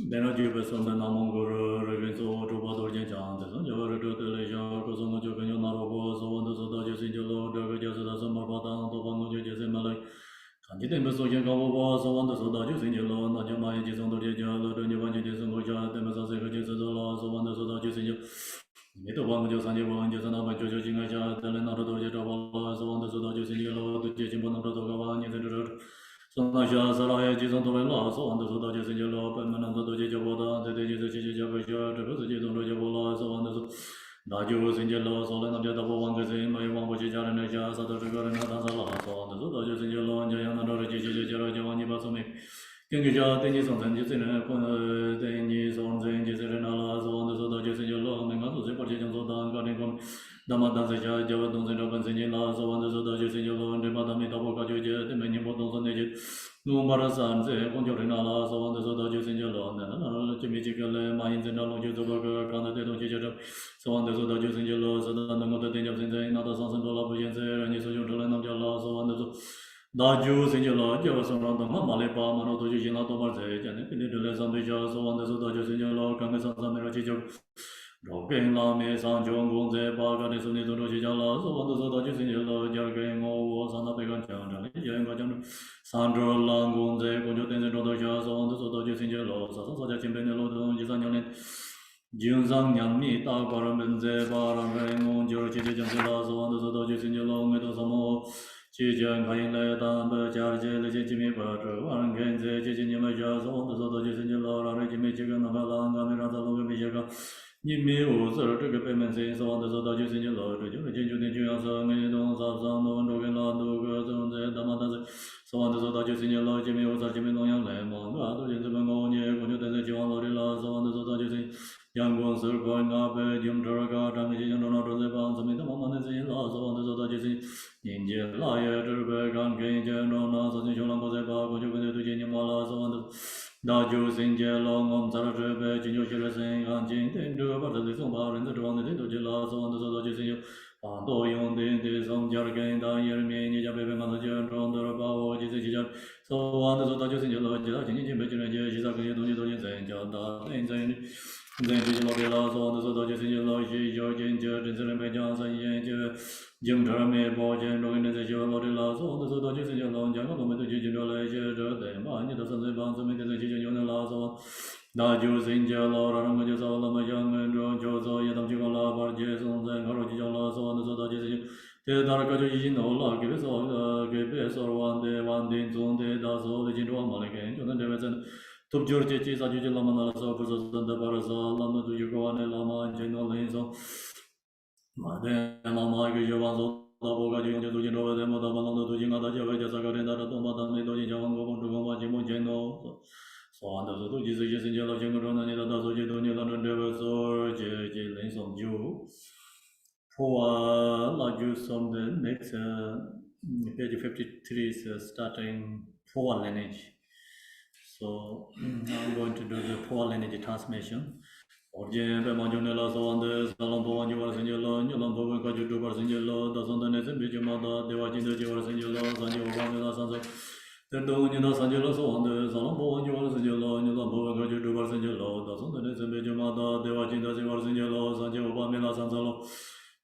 Then I give us on the Namon Guru, Revinso, Trubador Jan, the Java to the Leja, Kosono Jokan, Narobo, so on the Soda Josino, Dragajas, Samarbatan, Tobango Jasimala. Candidate Sojan Gabo, so on the Soda Josino, Najama is on the Jaja, the New Jason, the Masaka Jasola, so on the Soda Josino. Nito Bango Sanjo, Jasana, Jojo Jingaja, the Leonardo Java, so on the Soda Josino, the Jimon Togavan, and so Naja Salaya Jison to Law, so on the Soda Josino, Permanent Javoda, the Jiji Javaja, the President of Javola, so on the Daju Sinjelo, Solana Java Wangazim, my one was Jaranaja, Sadagar and Nazala, so on the Soda Josino, and Jayana Jiji Javani Basumi. Kinga Denis on the Jisin, Denis on the Jisinala, so on the Soda Josino, and Gato Separation Soda, Garden Damadanza, Javadon and Obanzilla, so on the Soda Josino, and the Madame Taboka, the many bottles on the Numarasan, the Conjorinala, so on the Soda Josino, and Chimichical, Mines and all Jusoburger, Canada, so on the Soda Josino, so the Nangota Dangers in the other sons and Dolabuyans, and Yisulan of Jala, so on the Daju Sinjala, Javasan, the Mamalepa, Manoto Jina Tomarze, and the Lesan de Jas, so on the Soda Josino, Kangasan Merachijo. Rogan Lame San Jong Gonze, Bagan Sunito Jala, so on the Soda Josino, Jargan, or Sana Pegan Chan, Yangajan, Sandro Langonze, Conjotan and Rodoja, so on the Soda Josino, Sasa Chimbenelo, Jisan Junzang Yamni, Taparambenze, Baran, Georgi Jansela, so on the Soda Josino, Medosamo. Jijian Kainle Dan Jarje Legitime Quattro, Warren Genze, Jijinima Jazz, on the Soda Jisinjala, Regime Chicken, Nagalanga, Miranda Loga Mijaga, Nimi Uzer, took a payment saying so on the Soda Jisinjala, Jinju Juasa, Medon, Sabsan, Dogan, Lando, the Damadas, so on the Soda Jisinjala, Jimmy Uza, Jimmy Noyan Lemon, Gado, Jinzamangonia, Conjutan, John Lorilla, so on the Soda Jisin, Young ones are going up, Jim Durga, Damage, and another Levans, and the moment is in laws on the Soda Jisin. Ninja Liar, Turbegan, Ganger, no Nasa, Jolamazeba, Gojugan to Jinimala, so on the Daju Sinja, Long, Saratre, Jinjo Sing, and Jin, do about the little bar in the Dwan, the Jilla, so on the Soda Jisin, Pando Yon, the some Jargan, Dyer, Mini, Jabe Manager, Ronda, Bao, Jijan, so on the Soda Jisin, Jinjin, Jizaki, Dojin, Jada, and then Jilla, so on the Soda Jisin, Georgian, Jurgen, Johnson, Jim Terme, Bojan, Organization, Lorilla, so on the Soda Jisin, Long, Jango, Jijin, the Mani, the Sunday Bounds, the Jijin, Lazo, Daju, Sinja, Laura, Majasola, Majan, and Jozo, Yadam Jigala, Barjes, and Harojala, so on the Soda Jisin, Te darakajo yi no la ke so one day zone de da so le jin ro ma le ke jo na de zen top jor che chi sa ju je la ma na so pu so da ba sa la ma tu yu ko ne la ma je no le so ma de ma ma ge jo wa so da bo ga ji je tu jin ro de ma da ma no tu jin ga da je ja sa ga de da da ma da me do ji ja wa go go go ma ji mo je no so an da so tu ji se je sin je la jin ro na ni da so je do ni la no de so je len so ju Phowa Laju from the next page 53 is starting Phowa lineage. So I'm going to do the Phowa lineage transmission. Origin by Manjonella so on the Salam Phowa New Arsenio, Nilam Phowa Kaju to Barsenio, the Sonda Nesen Bijamada, Devajin the Jivarsenio, Sanjo Pamela Sansa. Then the Unina Sanjelo so on the Salam Phowa New Arsenio, Nilam Phowa Kaju to Barsenio, the Sonda Nesen Bijamada, Devajin the Jivarsenio, Sanjo Pamela Sansalo.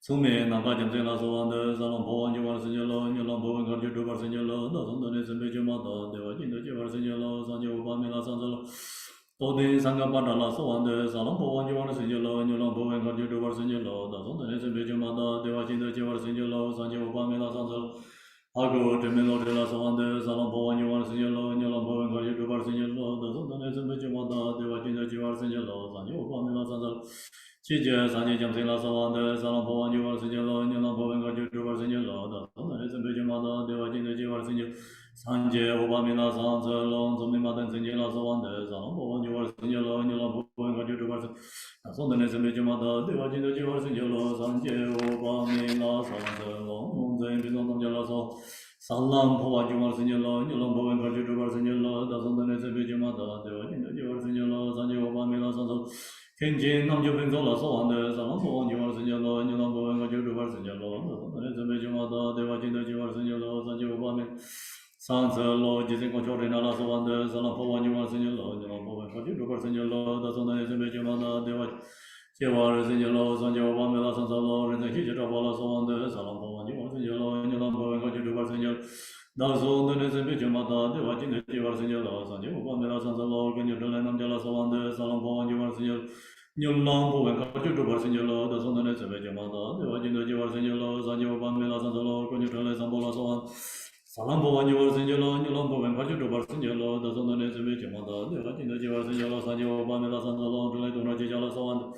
Sume namba jamse la so ande salon po anju war sinje lo nyu long po ngar ju du bar sinje lo da son ne sembe ju ma da de wa jin de ju war sinje lo san ju ba me la san lo to de sang ga pa da la so ande salon po anju war sinje lo nyu long po ngar ju du bar sinje lo da son ne sembe ju ma da de wa jin de ju war sinje lo san ju ba me la san lo Ago de me lo de la so ande salon po anju war sinje lo nyu long po ngar ju du bar sinje lo da son ne sembe ju ma da de wa jin de ju war sinje lo san ju ba me la san lo Chi je san je jam se la so wan de sa lang po wan ju war sin je lo ni lang po wen ga ju du war sin je lo da so na se be je ma da de wa jin de ji war sin je san je o ba mi la san ze long zo mi ma den sin je la so wan de sa lang po wan ju war sin je lo ni lang po wen ga ju du war sin da so na se be je ma da de wa jin de ji war sin je lo san je o ba mi la san ze long long ze bi long je la so san lang po wan ju war sin je lo ni lang po wen ga ju du war sin je lo da so na se be je ma da de wa jin de ji war sin je lo san je o ba mi la san zo Kenjin nam jo ben zo la so an de sa lang po an ju war sin je lo ni lang po wen ga ju du war sin je lo ne zhe me ju ma da de wa jin de ji war sin je lo san ji wo ba me san ze lo ji zin kong chou ren na la so an de sa lang po an ju war sin je lo ni lang po wen ga ju du war sin je lo da so ne zhe me ju ma da de wa jie wa sin je lo san ji wo ba me la san ze lo ren zhe xi zhe zha ba la so an de sa lang po an ju war sin je lo ni lang po wen ga ju du war sin je da so ne zhe me ju ma da de wa jin de ji war sin je lo san ji wo ba me la san ze lo gen ju de nam ja la so an de sa lang po an ju war sin je Nyul lang po wen ka ju du war sin je lo da so ne zhe me ju ma da de wa jin de ji war sin je lo san ji wo ba me la san ze lo gen ju de le san bo la so an Salam po wan ju war sin je lo nyul lang po wen ka ju du war sin je lo da so ne zhe me ju ma da de wa jin de ji war sin je lo san ji wo ba me la san ze lo de le do na ji ja la so an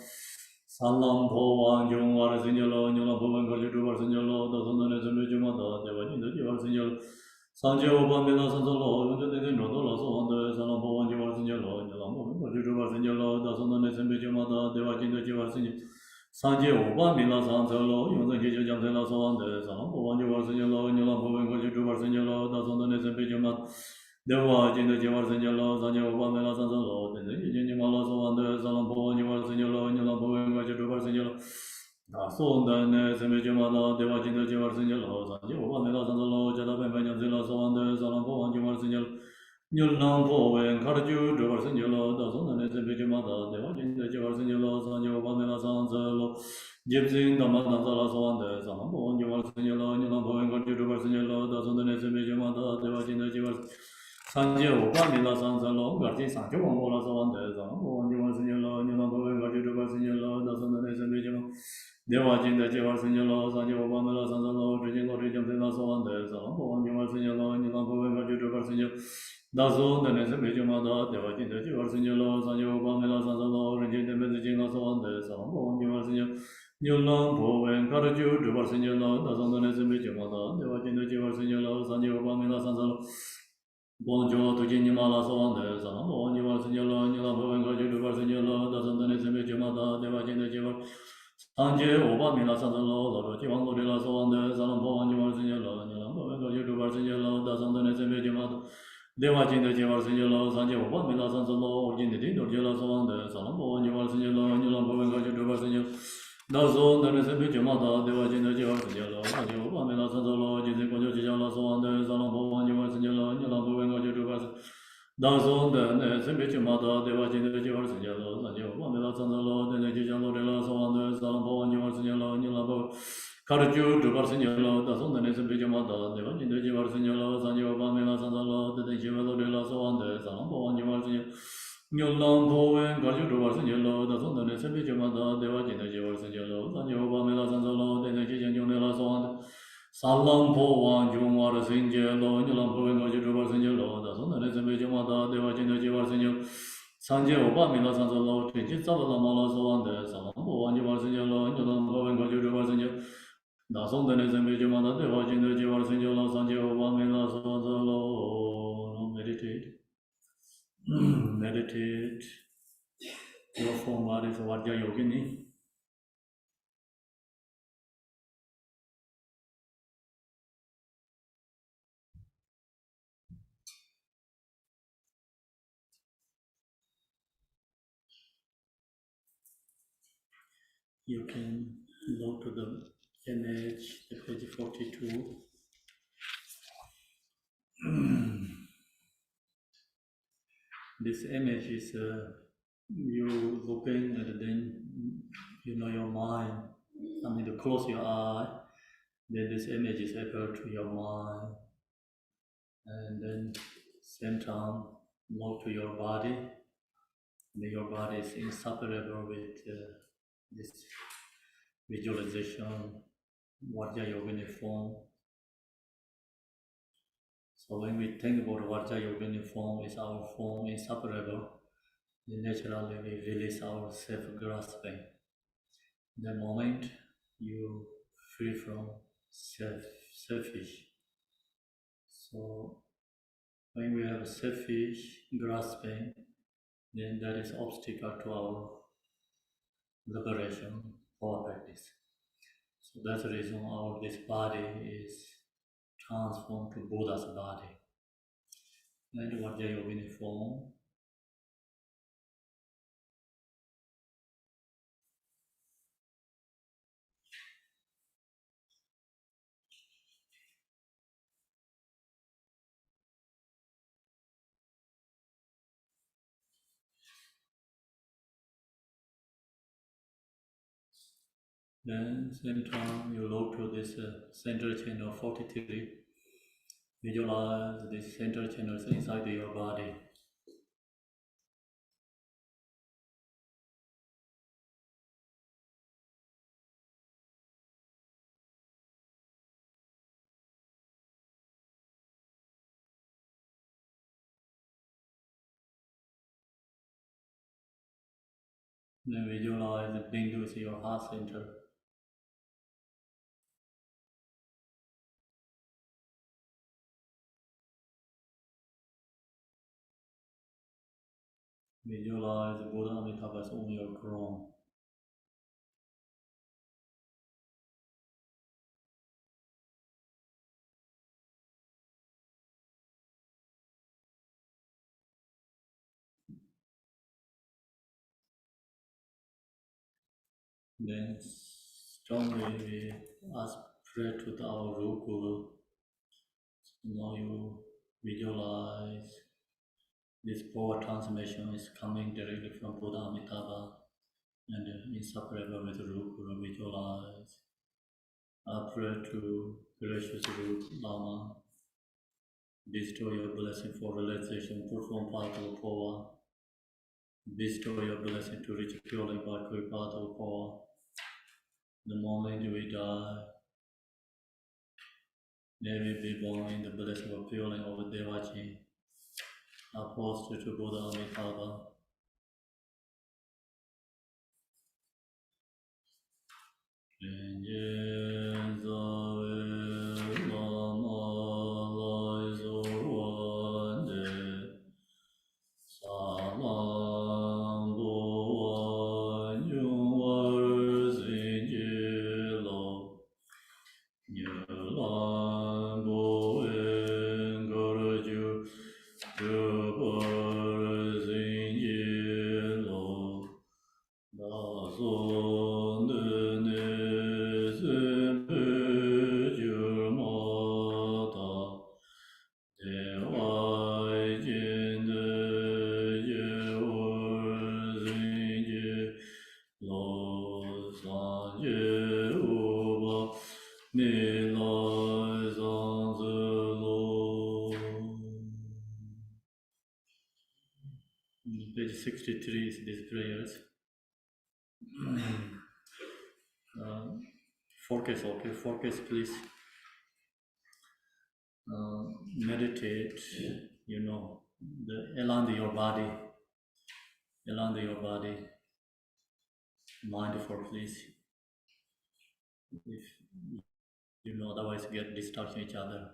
Salam po wan ju war sin je lo nyul lang po wen ka ju du war sin je lo da so ne zhe me ju ma da de wa jin de ji war sin je lo san ji wo ba me la san ze lo wen de de no do la so an de salam po wan ju war sin je lo nyul lang po wen ka ju du war sin je lo da so ne zhe me ju ma da de wa jin de ji war sin je三界五万名拉上车喽，永生解决将来拉上的上不完就完成喽，你让不文科就主完成喽，大众的内生被就嘛，对吧？今天就完成喽，三界五万名拉上车喽，等等已经你嘛拉上完的上不完就完成喽，你让不文科就主完成喽。大众的内生被就嘛啦，对吧？今天就完成喽，三界五万名拉上车喽，加到本本将来拉上完的上不完就完成喽。Nyul lang po wen kar ju du war sin je lo da so ne zhe be ju ma da de wa jin de ji war sin je lo san je wa me la san ze lo jib sin da ma da za la so an de san po wan ju war sin je lo nyul lang po wen kar ju du war sin je lo da so ne zhe be ju ma da de wa jin de ji war san je wa me la san ze lo gar jin san ju wang po la so an de san po wan ju war sin je lo nyul lang po wen kar ju du war sin je lo da so ne zhe be ju ma de wa jin de ji war sin je lo san je wa me la san ze lo zhe jin lo zhe jin de la so an de san po wan ju war sin je lo nyul lang po wen kar ju du war sin je da so ne ne me ju ma da de wa jin de ji war sin je lo san je wa ba me la san san lo ren jin de me de jin la so an de san po wan ju war sin je nyul lang po wen kar ju du war sin je lo da so ne me ju ma da de wa jin de ji war sin je lo san je wa ba me la san san lo bon jo tu jin ni ma la so an de san po wan ju war sin je lo nyul lang po wen kar ju du war sin je lo da so ne me ju ma da de wa jin de ji war san je wa ba me la san san lo lo ji wang lo de la so an de san po wan ju war sin je lo nyul lang po wen kar ju du war sin je lo da so ne me ju ma da de wa jin de ji war sin je lo san je wa ba me la san san lo jin de din do je la so an de san po wan ju war sin je lo nyul lang po wen kar ju du war sin je da so ne me ju ma da de wa jin de ji war sin je lo san je wa ba me la san san lo jin de ko ju ji ja la so an de san po wan ju war sin je lo nyul lang po wen kar ju du war sin da so ne me ju ma da de wa jin de ji war sin je lo san je wa ba me la san san lo de ne ji ja lo de la so an de san po wan ju war sin je lo nyul lang po kar ju du war sin je lo da so ne me ju ma da de wa jin de ji war sin je lo san je wa ba me la san san lo de ne ji wa lo de la so an de san po wan ju war sin je nyul lang po wen kar ju du war sin je lo da so ne me ju ma da de wa jin de ji war sin je lo san je wa ba me la san san lo de ne ji ja ju ne la so an de Salam Phowa Jungwar Sinja Lo Nyalam Phowa Ngoji Drubar Sinja Lo Da Son Dane Sembe Jumada Deva Jinda Jivar Sinja Sanje Oba Mila Sansa Lo Tinji Sala Lama Lo Soan De Salam Phowa Jivar Sinja Lo Nyalam Phowa Ngoji Drubar Sinja Da Son Dane Sembe Jumada Deva Jinda Jivar Sinja Lo Sanje Oba Mila Sansa Lo Meditate. Meditate. Your form body is Vajja Yogini. You can go to the image, the page 42. This image is you looking and then your mind. I mean, to close your eye, then this image is appear to your mind, and then same time look to your body. And your body is inseparable with this visualization, Vajja Yogini form. So when we think about Vajja Yogini form, is our form inseparable, then naturally we release our self-grasping. The moment you free from selfish. So when we have selfish grasping, then that is obstacle to our liberation or practice. So that's the reason this body is transformed to Buddha's body. And Vajja Yogini form. Then same time you look to this center channel 43. Visualize this center channels inside your body. Then visualize the Bindu is your heart center. Visualize Buddha Amitabha is on your crown. Then strongly we ask pray to our root guru. Now you visualize this power transmission is coming directly from Buddha Amitabha and inseparable with root guru. Visualize. I pray to gracious root Lama. Bestow your blessing for realization, perform path of Phowa. Bestow your blessing to reach purely by quick path of Phowa. The moment we die, may we be born in the blessing of purely of Devachi, apostle to Buddha Amitabha. Page 63 is these prayers. Focus, okay, focus please. meditate, along your body, mindful, please. If otherwise get distraction each other.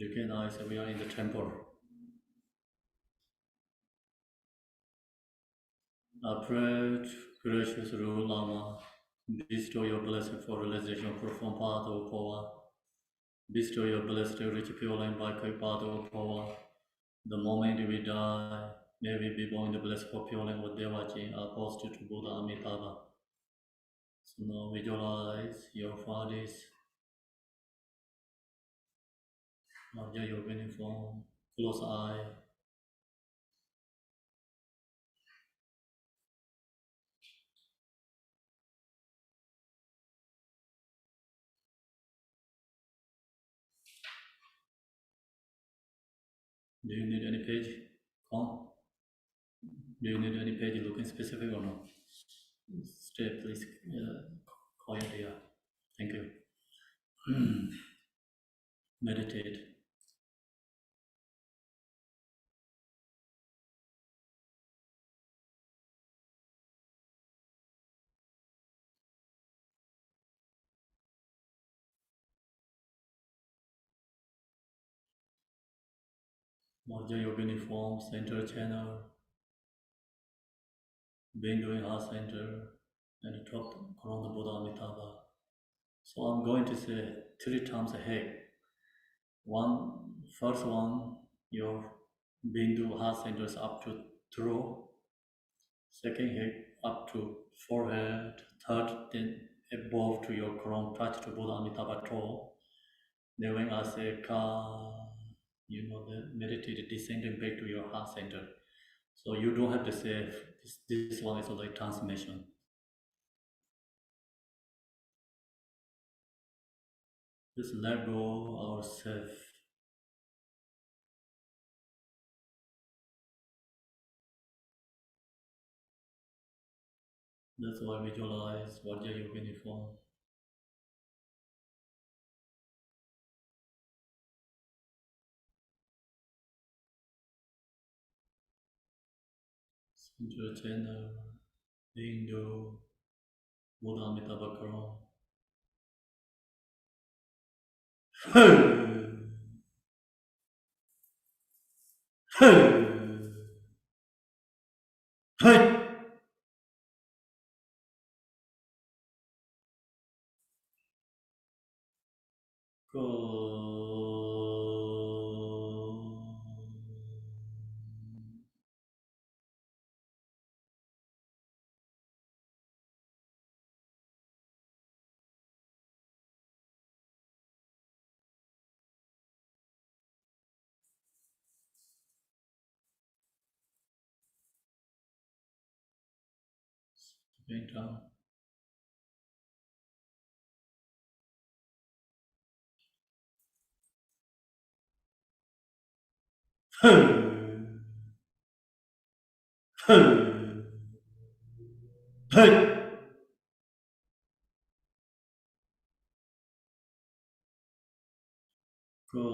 Recognize we are in the temple. Approach gracious Guru Lama, bestow your blessing for realization of profound path of Phowa. Bestow your blessing to reach pure and by quick path of Phowa. The moment we die, may we be born in the blessed for pure and with Devachi, apostle to Buddha Amitabha. So now visualize your bodies, observe your winning form, close eye. Do you need any page? Come. Do you need any page looking specific or no? Stay, please. Quiet here. Thank you. Meditate. Observe your uniform, center channel, being doing heart center, and top around the Buddha Amitabha. So I'm going to say 3 times ahead. First one, your Bindu heart center is up to throat. Second head up to forehead. Third, then above to your crown, touch to Buddha Amitabha toe. Then when I say ka, the meditate descending back to your heart center. So you don't have to say this one is like transmission. Just let go ourselves. That's why visualize Vajra Yogini form. Center channel, Hindu, Buddha Amitabha crown. Go. Bring down. Go.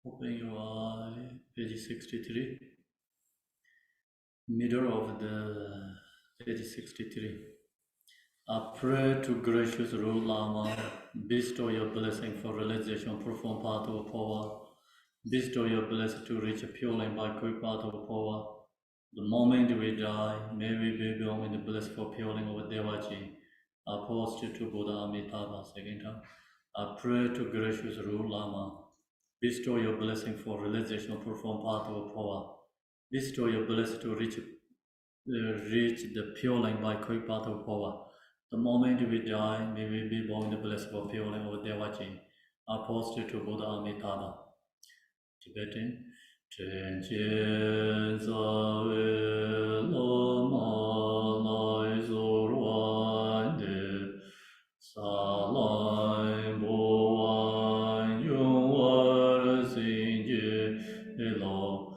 Open your eye, page 63. Middle of the page 63. I pray to gracious Lord Lama, bestow your blessing for realization, profound path of Phowa. Bestow your blessing to reach a pure and by quick path of Phowa. The moment we die, may we be born in the blissful purling of Devaji. I post to Buddha Amitabha, second time. I pray to gracious Lord Lama, bestow your blessing for realization, profound path of Phowa. Bestow your blessing to reach the pure line by quick path of Phowa. The moment we die, may we be born in the blissful pure line of Devaji. Apostle to Buddha Amitabha. Tibetan. Chen Chen Sa We Lo Ma Lai Zur Wan De Sa Lai Bo Wan Yung War Sin Je E Lo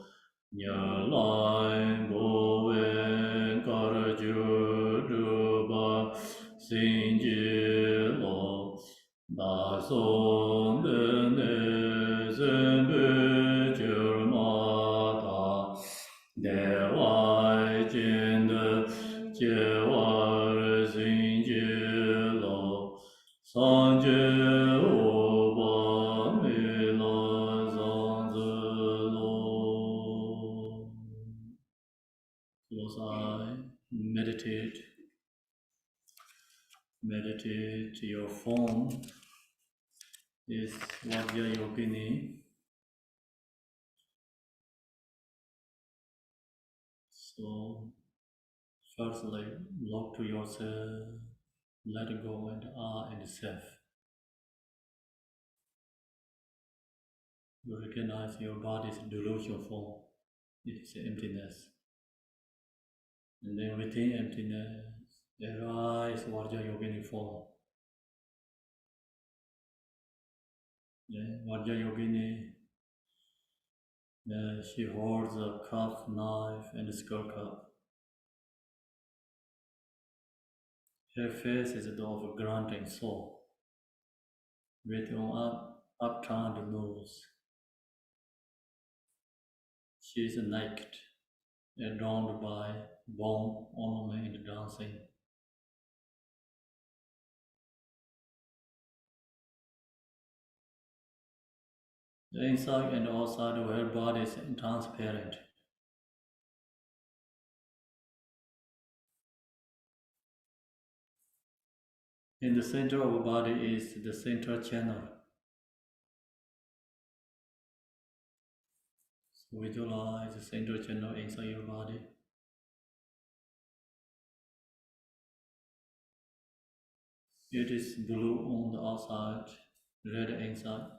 Nya Lai Bo Wen Kar Ju Du Ba Sin Je Lo Da Song Den Ne Zen Bu Jur Ma Da De Wai Jin De Jie War Sin Je Lo San Je Wo Ba Mi Lo Zang Zi Lo. Close eye, meditate. Meditate. Your form is Vajra Yogini. So first, like look to yourself, let go and and self. You recognize your body's delusional form. It is emptiness. And then within emptiness, there arises Vajra Yogini form. Then Vajra Yogini, she holds a cup, knife, and a skull cup. Her face is that of a grunting soul, with an upturned nose. She is naked, adorned by bone ornament and dancing. The inside and outside of her body is transparent. In the center of the body is the central channel. So visualize the central channel inside your body. It is blue on the outside, red inside,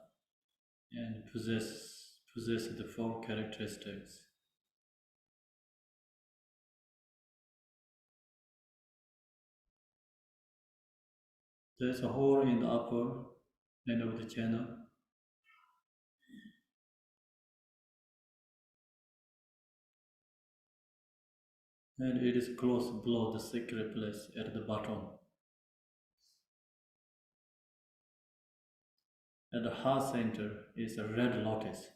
and possess the four characteristics. There's a hole in the upper end of the channel. And it is close below the sacred place at the bottom. At the heart center is a red lotus.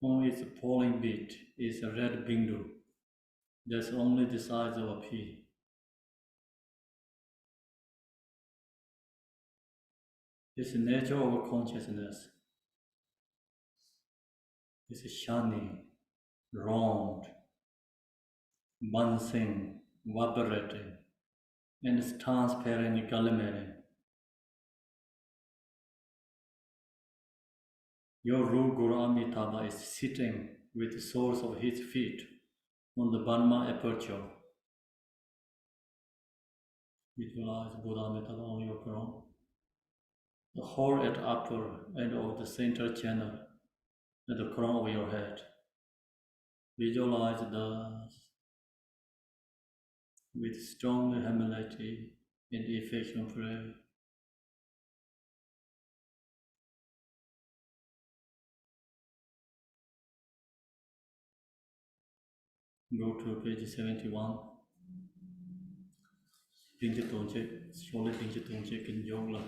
On its polling beat is a red bindu. That's only the size of a pea. It's the nature of consciousness. It's shining, round, bouncing, vibrating, and it's transparent, glimmering. Your Ru Guru Amitabha is sitting with the soles of his feet on the Brahma aperture. Visualize Buddha Amitabha on your crown. The hole at upper end of the center channel at the crown of your head. Visualize the with strong humility and affection prayer. Go to page 71. Pinch tone check, slowly pinch tone check in yoga.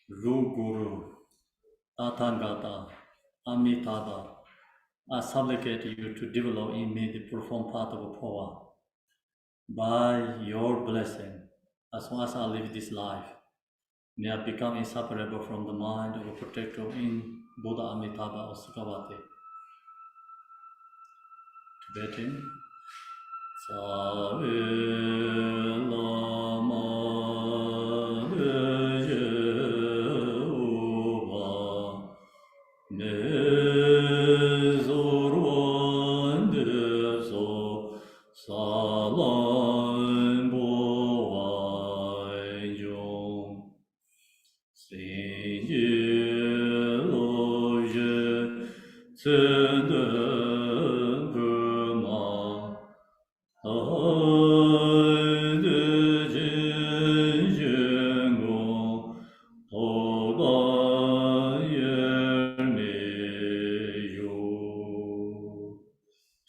Ru Guru, Tathagata, Amitabha, I supplicate you to develop in me the profound path of Phowa. By your blessing, as long as I live this life, may I become inseparable from the mind of a protector in Buddha Amitabha or Sukhavati. Tibetan. Sa lama de Jehovah, Nezorwan de so salam boai jong. Xin loge tsende pema.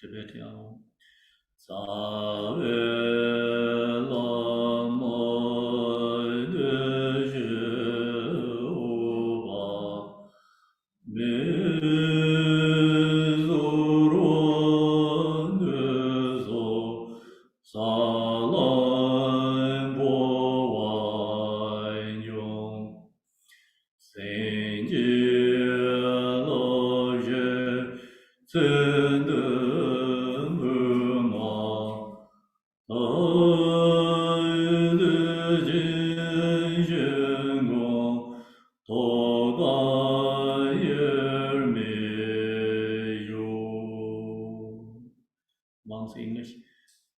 Tibetan. Sa lama de Jehovah, Mizorwan dezo salam boai jong. Loge tsenden bema. Once English.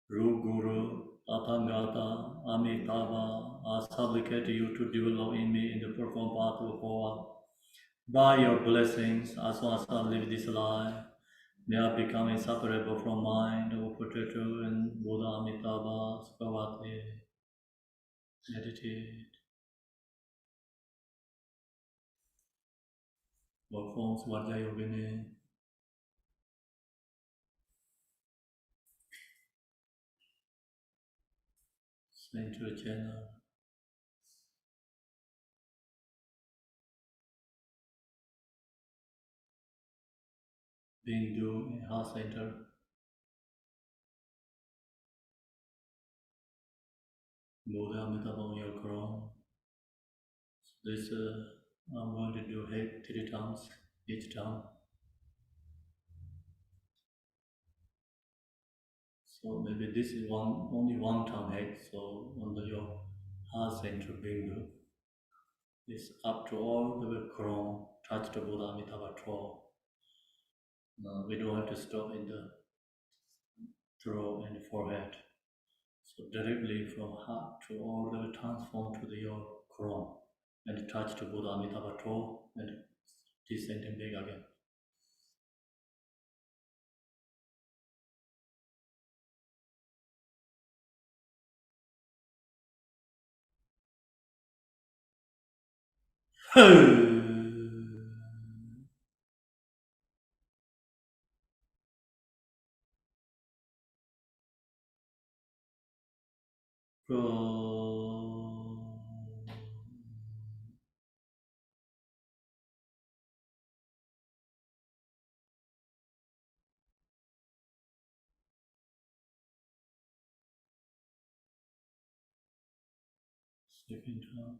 Ru Guru, Tathagata, Amitabha, I supplicate you to develop in me in the profound path of Phowa. By your blessings, as long as I live this life, may I become inseparable from mind, O protector, and Buddha Amitabha, Sukhavati. Meditate. Work forms Vajra Yogini. Central channel. Being do in heart center. Buddha Amitabha on your crown. This I'm going to do it 3 times each time. So maybe this is only one time head. So under your heart center bindu is up to all the way crown, touch the Buddha Amitabha throat. We don't have to stop in the throat and forehead. So directly from heart to all the way transform to your crown and touch the Buddha Amitabha throat and descending back again. Second time.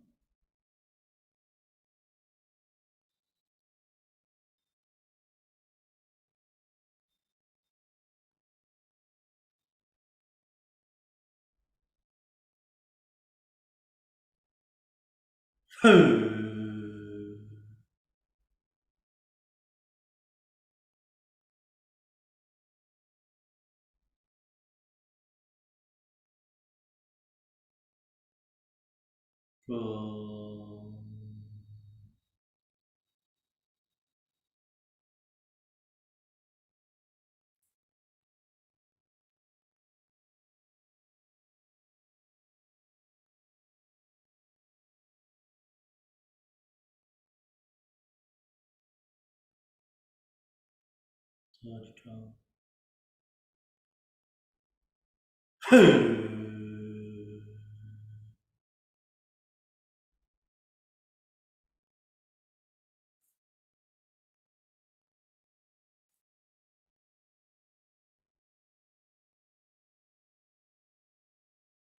Third time.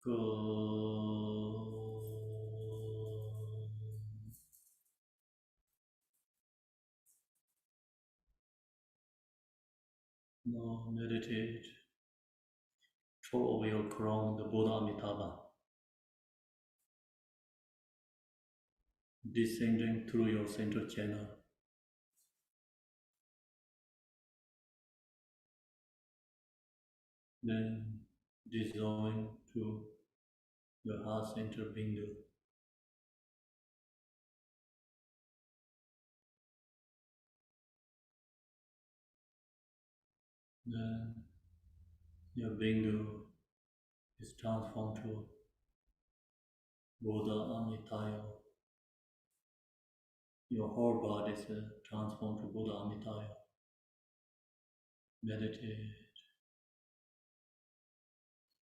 go. Now meditate. Throw over your crown the Buddha Amitabha, descending through your central channel. Then dissolving to your heart center bindu. Then your bindu is transformed to Buddha Amitaya. Your whole body is transformed to Buddha Amitaya. Meditate.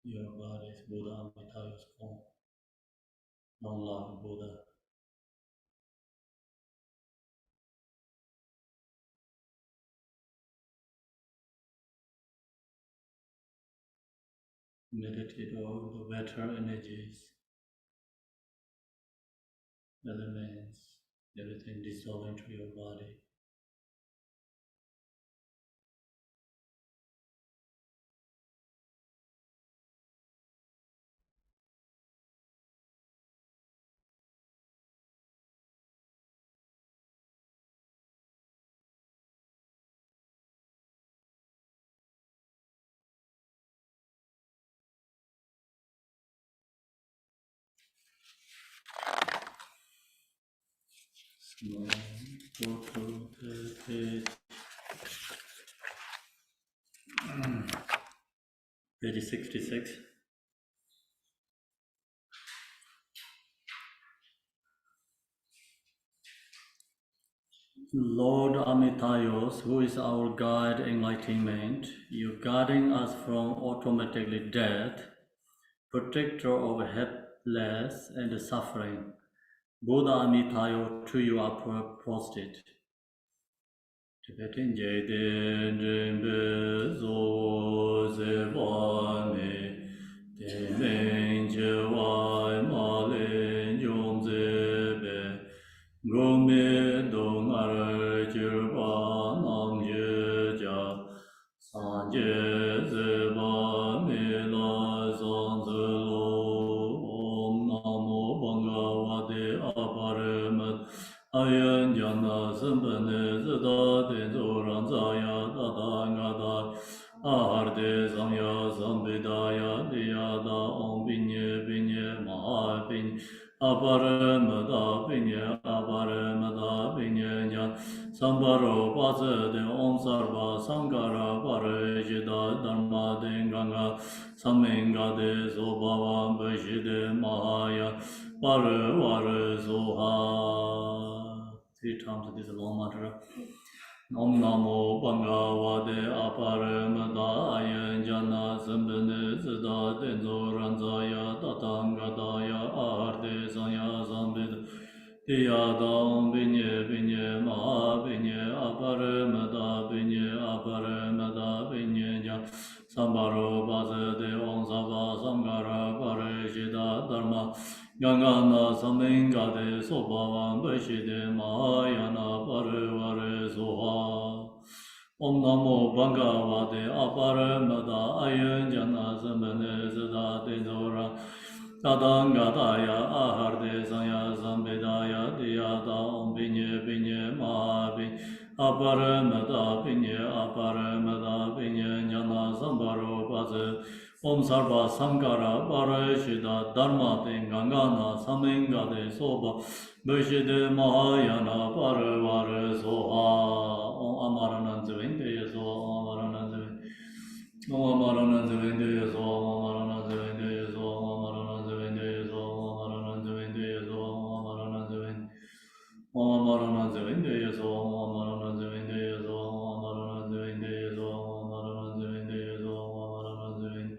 Your body is Buddha Amitaya's form. Non-loving Buddha. Meditate all the better energies, elements, everything dissolving to your body. Page 66. Lord Amitayos, who is our guide enlightenment, you guiding us from automatically death, protector of helpless and suffering. Buddha Amitayo, to you are prostrate. Tibetan Jaden Jimbe Zo Zebane Temen Jewai Malin Yom Zebe Gome Dong Ar Jirba Nam Yeja Sanje Zeba Mila Zanzelo Om Namo Bhagavate Aparemat Ayan Jana Sambane Zada Denzoran Zaya Dada Ngada Aharde Samya Sambidaya Diyada Om Binye Binye Maha Binye Aparamada Binye Aparamada Binye Jan Sambaro Pasa De Om Sarva Sankara Parajida Dharma Denganga Samenga De Sobhava Bashide Mahaya Vara Zoha. 3 times this long mantra. Om Namo Bhagavate Aparamadaaya Jana Sambhane Siddha Tenzo Ranzaya Tatangataya Arde Sanya Sambhid Tiyadam Vinye Vinye Maha Vinye Aparamada Vinye Aparamada Vinye Jan Sambharo Bhasade Om Sabha Samgara Parishida Dharma Gangana Samingade Sobhavam Vashide Mahayana Parivare Soha Om Namo Bhagavate Aparamada Ayan Jana Samane Sada Tezora Tadangataya Aharde Sanya Sambedaya Diyata Om Binye Binye Mahabin Aparamada Binye Aparamada Binye Jana Sambaro Pase Om Sarva Sankara Parashida Dharma Tengangana Samengade Soba Vishide Mahayana Parivare Soha Om Amarananta Vindaya Soha Amarananta Vindaya Om Amarananta Vindaya Soha Amarananta Vindaya Soha Amarananta Vindaya Soha Amarananta Vindaya Soha Amarananta Vindaya Om Amarananta Vindaya Soha Amarananta Vindaya Soha Amarananta Vindaya Soha Amarananta Vindaya Soha Amarananta Vindaya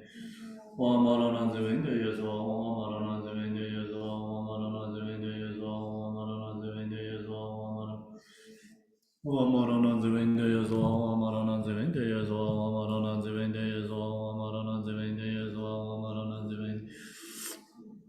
Om Amarananta Vindaya Soha Amarananta Vindaya Soha Amarananta Vindaya Soha Amarananta Vindaya Soha Amarananta Vindaya Soha Amarananta Vindaya Soha Amarananta Vindaya Soha Amarananta Vindaya Soha Amarananta Vindaya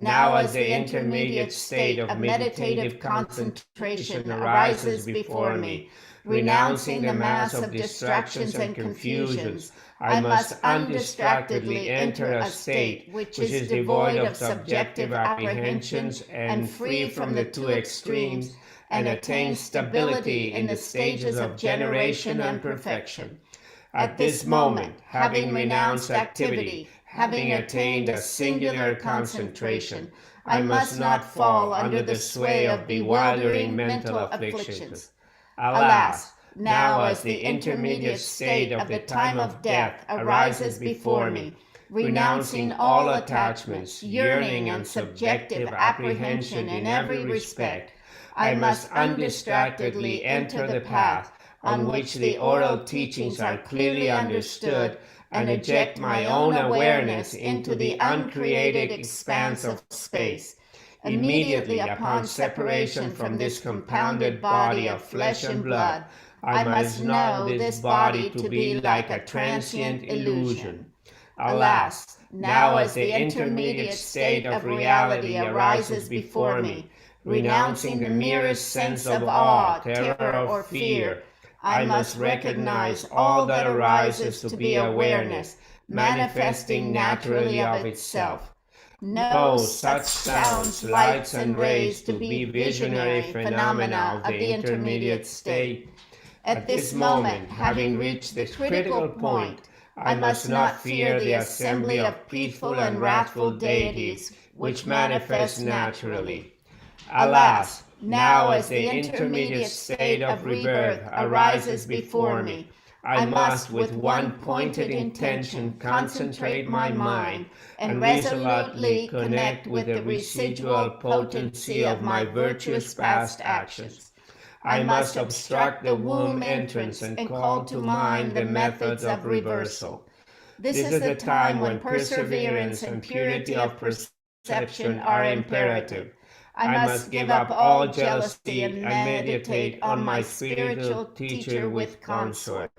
now as the intermediate state of meditative concentration arises before me, renouncing the mass of distractions and confusions, I must undistractedly enter a state which is devoid of subjective apprehensions and free from the two extremes, and attain stability in the stages of generation and perfection. At this moment, having renounced activity, having attained a singular concentration, I must not fall under the sway of bewildering mental afflictions. Alas, now as the intermediate state of the time of death arises before me, renouncing all attachments, yearning and subjective apprehension in every respect, I must undistractedly enter the path on which the oral teachings are clearly understood, and eject my own awareness into the uncreated expanse of space. Immediately upon separation from this compounded body of flesh and blood, I must know this body to be like a transient illusion. Alas, now as the intermediate state of reality arises before me, renouncing the merest sense of awe, terror, or fear, I must recognize all that arises to be awareness, manifesting naturally of itself. Know such sounds, lights, and rays to be visionary phenomena of the intermediate state. At this moment, having reached the critical point, I must not fear the assembly of peaceful and wrathful deities which manifest naturally. Alas, now as the intermediate state of rebirth arises before me, I must with one pointed intention concentrate my mind and resolutely connect with the residual potency of my virtuous past actions. I must obstruct the womb entrance and call to mind the methods of reversal. This is the time when perseverance and purity of perception are imperative. I must give up all jealousy and meditate on my spiritual teacher with consort.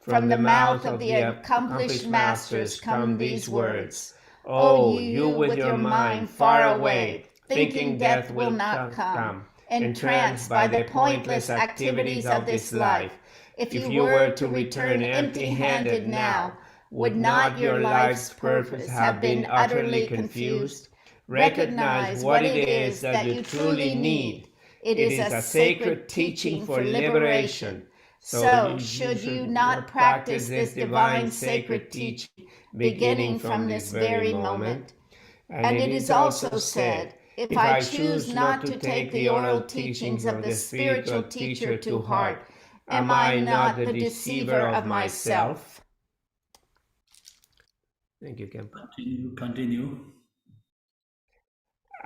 From the mouth of the accomplished masters come these words: O you with your mind far away, thinking death will not come, entranced by the pointless activities of this life, if you were to return empty-handed now, would not your life's purpose have been utterly confused? Recognize what it is that you truly need. It is a sacred teaching for liberation. So, should you not practice this divine sacred teaching beginning from this very moment? And it is also said, if I choose not to take the oral teachings of the spiritual teacher to heart, am I not the deceiver of myself? Thank you, Kempa. Continue.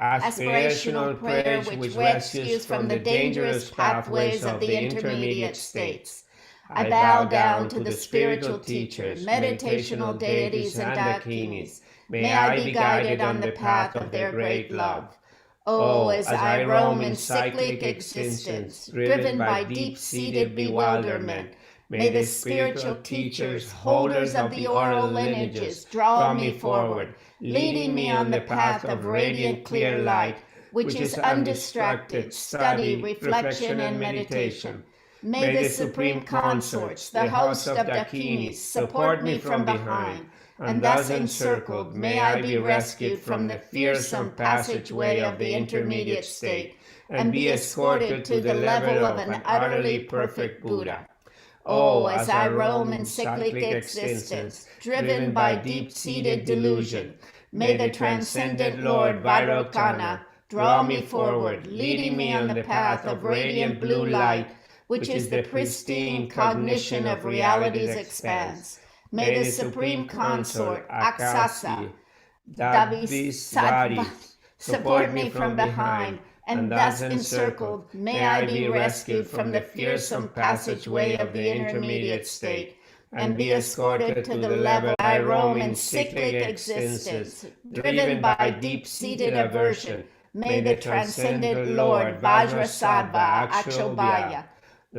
Aspirational prayer which rescues from the dangerous pathways of the intermediate states. I bow down to the spiritual teachers, meditational deities, and dakinis. May I be guided on the path of their great love. Oh, as I roam in cyclic existence, driven by deep-seated bewilderment, may the spiritual teachers, holders of the oral lineages, draw me forward, leading me on the path of radiant clear light, which is undistracted study, reflection, and meditation. May the supreme consorts, the host of dakinis, support me from behind, and thus encircled, may I be rescued from the fearsome passageway of the intermediate state, and be escorted to the level of an utterly perfect Buddha. Oh, as I roam in cyclic existence, driven by deep-seated delusion, may the transcendent Lord Vairocana draw me forward, leading me on the path of radiant blue light, which is the pristine cognition of reality's expanse. May the supreme consort, Aksasa, Davisatva, support me from behind, and thus encircled, may I be rescued from the fearsome passageway of the intermediate state, and be escorted to the level I roam in cyclic existence, driven by deep-seated aversion. May the transcendent Lord Vajrasattva Akshobhya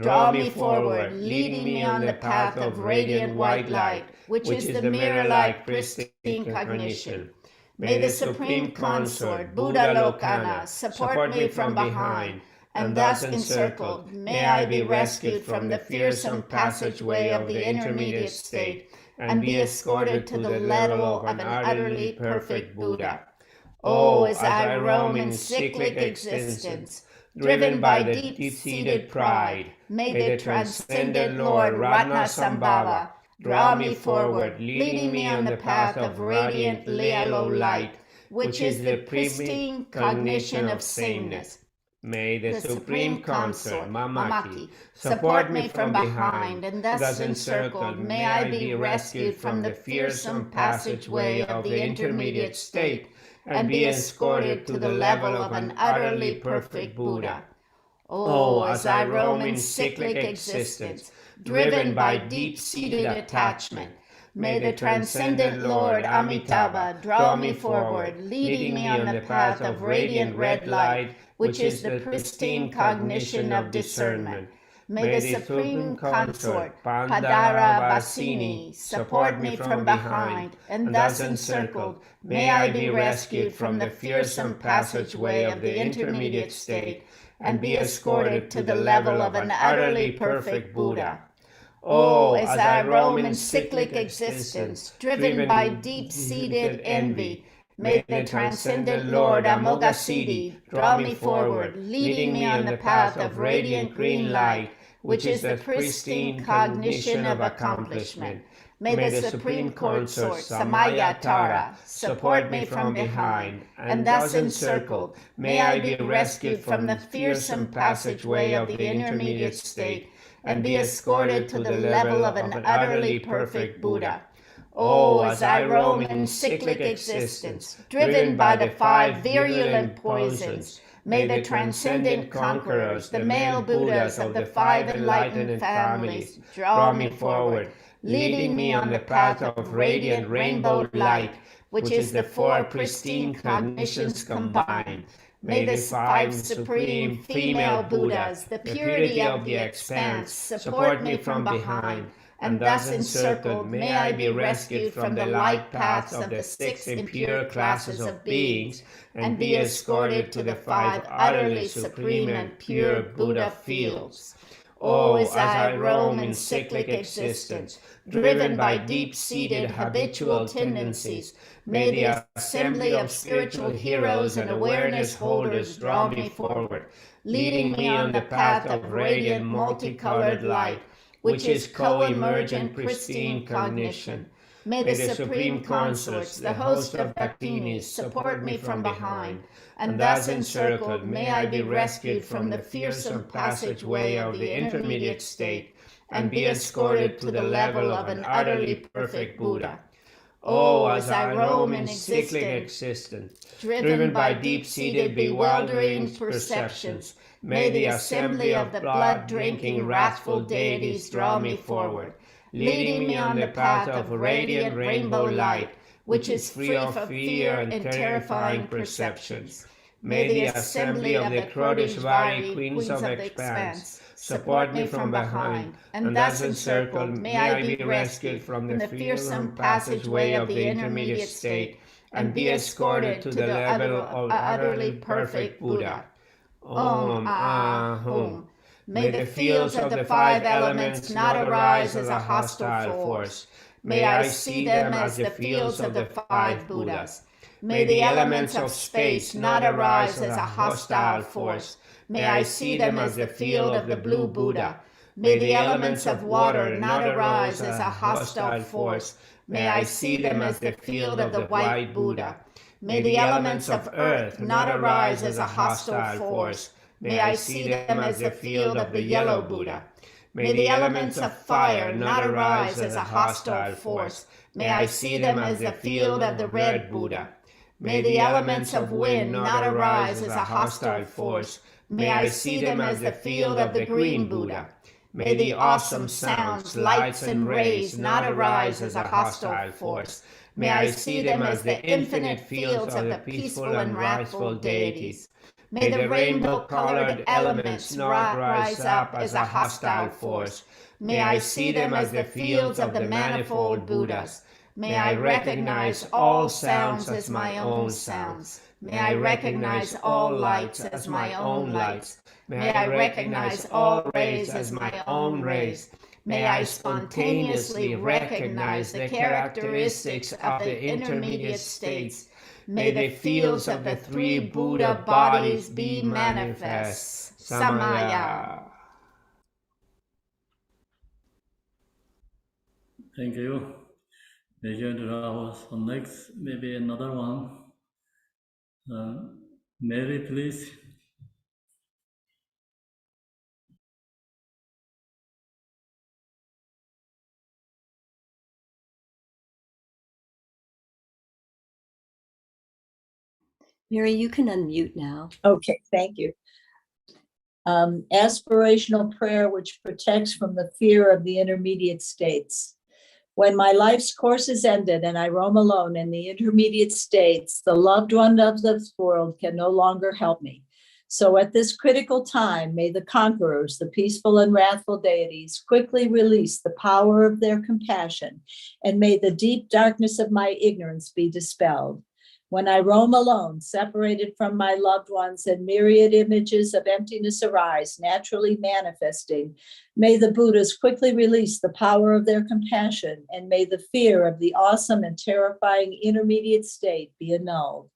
draw me forward, leading me on the path of radiant white light, which is the mirror-like pristine cognition. May the Supreme Consort, Buddha Lokana, support me from behind, and thus encircled, may I be rescued from the fearsome passageway of the intermediate state, and be escorted to the level of an utterly perfect Buddha. Oh, as I roam in cyclic existence, driven by deep-seated pride, may the transcendent Lord Ratnasambhava draw me forward, leading me on the path of radiant yellow light, which is the pristine cognition of sameness. May the Supreme Consort, Mamaki, support me from behind, and thus encircled, may I be rescued from the fearsome passageway of the intermediate state, and be escorted to the level of an utterly perfect Buddha. Oh, as I roam in cyclic existence, driven by deep-seated attachment, may the transcendent Lord Amitabha draw me forward, leading me on the path of radiant red light, which is the pristine cognition of discernment. May the Supreme Consort, Pandara Vasini, support me from behind, and thus encircled, may I be rescued from the fearsome passageway of the intermediate state, and be escorted to the level of an utterly perfect Buddha. Oh, as I roam in cyclic existence, driven by deep-seated envy, may the transcendent Lord Amoghasiddhi draw me forward, leading me on the path of radiant green light, which is the pristine cognition of accomplishment. May the Supreme Consort Samayatara support me from behind, and thus encircled, may I be rescued from the fearsome passageway of the intermediate state, and be escorted to the level of an utterly perfect Buddha. Oh, as I roam in cyclic existence, driven by the 5 virulent poisons, may the transcendent conquerors, the male Buddhas of the 5 enlightened families, draw me forward, leading me on the path of radiant rainbow light, which is the 4 pristine cognitions combined. May the 5 supreme female Buddhas, the purity of the expanse, support me from behind, and thus encircled, may I be rescued from the light paths of the 6 impure classes of beings, and be escorted to the 5 utterly supreme and pure Buddha fields. Oh, as I roam in cyclic existence, driven by deep-seated habitual tendencies, may the assembly of spiritual heroes and awareness holders draw me forward, leading me on the path of radiant multicolored light, which is co-emergent pristine cognition. May the Supreme Consorts, the host of Bhaktinis, support me from behind, and thus encircled, may I be rescued from the fearsome passageway of the intermediate state, and be escorted to the level of an utterly perfect Buddha. Oh, as I roam in cyclic existence, driven by deep-seated bewildering perceptions, may the assembly of the blood-drinking wrathful deities draw me forward, leading me on the path of radiant rainbow light, which is free of fear and terrifying perceptions. May the assembly of the Krodishvari queens of expanse support me from behind, and thus encircled, may I be rescued from the fearsome passageway of the intermediate state, and be escorted to the level of utterly perfect Buddha. Om Ahum. May the fields of the 5 elements not arise as a hostile force. May I see them as the fields of the 5 Buddhas. May the elements of space not arise as a hostile force. May I see them as the field of the blue Buddha. May the elements of water not arise as a hostile force. May I see them as the field of the white Buddha. May the elements of earth not arise as a hostile force. May I see them as the field of the yellow Buddha. May the elements of fire not arise as a hostile force. May I see them as the field of the red Buddha. May the elements of wind not arise as a hostile force. May I see them as the field of the green Buddha. May the awesome sounds, lights, and rays not arise as a hostile force. May I see them as the infinite fields of the peaceful and wrathful deities. May the rainbow-colored elements not rise up as a hostile force. May I see them as the fields of the manifold Buddhas. May I recognize all sounds as my own sounds. May I recognize all lights as my own lights. May I recognize all rays as my own rays. May I spontaneously recognize the characteristics of the intermediate states. May the fields of the three Buddha bodies be manifest. Samaya. Thank you. So next, maybe another one. Mary, please. Mary, you can unmute now. Okay, thank you. Aspirational prayer which protects from the fear of the intermediate states. When my life's course is ended and I roam alone in the intermediate states, the loved one of this world can no longer help me. So at this critical time, may the conquerors, the peaceful and wrathful deities, quickly release the power of their compassion, and may the deep darkness of my ignorance be dispelled. When I roam alone, separated from my loved ones, and myriad images of emptiness arise, naturally manifesting, may the Buddhas quickly release the power of their compassion, and may the fear of the awesome and terrifying intermediate state be annulled.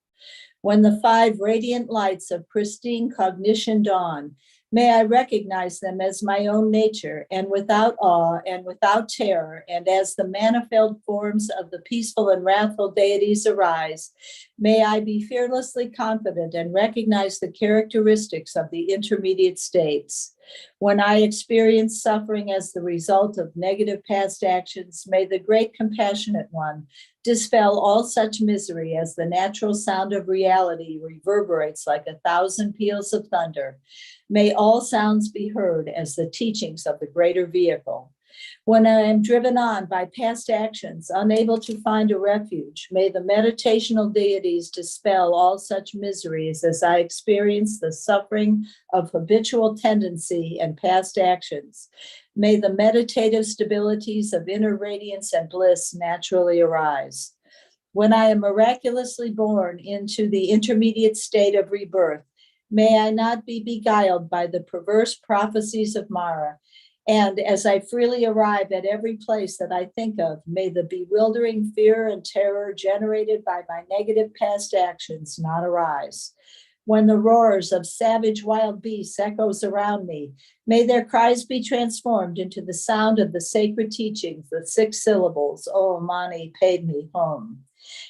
When the 5 radiant lights of pristine cognition dawn, may I recognize them as my own nature, and without awe and without terror, and as the manifold forms of the peaceful and wrathful deities arise, may I be fearlessly confident and recognize the characteristics of the intermediate states. When I experience suffering as the result of negative past actions, may the great compassionate one dispel all such misery as the natural sound of reality reverberates like 1,000 peals of thunder. May all sounds be heard as the teachings of the greater vehicle. When I am driven on by past actions, unable to find a refuge, may the meditational deities dispel all such miseries as I experience the suffering of habitual tendency and past actions. May the meditative stabilities of inner radiance and bliss naturally arise. When I am miraculously born into the intermediate state of rebirth, may I not be beguiled by the perverse prophecies of Mara. And as I freely arrive at every place that I think of, may the bewildering fear and terror generated by my negative past actions not arise. When the roars of savage wild beasts echoes around me, may their cries be transformed into the sound of the sacred teachings, the 6 syllables, O Mani Padme Hum.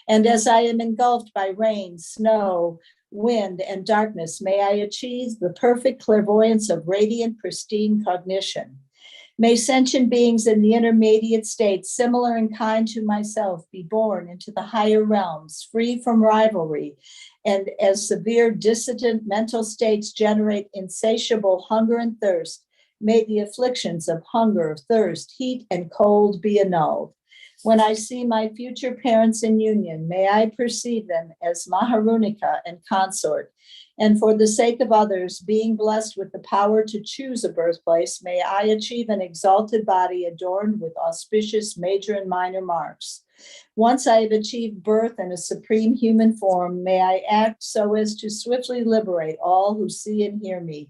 And as I am engulfed by rain, snow, wind, and darkness, may I achieve the perfect clairvoyance of radiant, pristine cognition. May sentient beings in the intermediate states, similar in kind to myself, be born into the higher realms, free from rivalry. And as severe dissident mental states generate insatiable hunger and thirst, may the afflictions of hunger, thirst, heat, and cold be annulled. When I see my future parents in union, may I perceive them as Maharunika and consort. And for the sake of others, being blessed with the power to choose a birthplace, may I achieve an exalted body adorned with auspicious major and minor marks. Once I have achieved birth in a supreme human form, may I act so as to swiftly liberate all who see and hear me.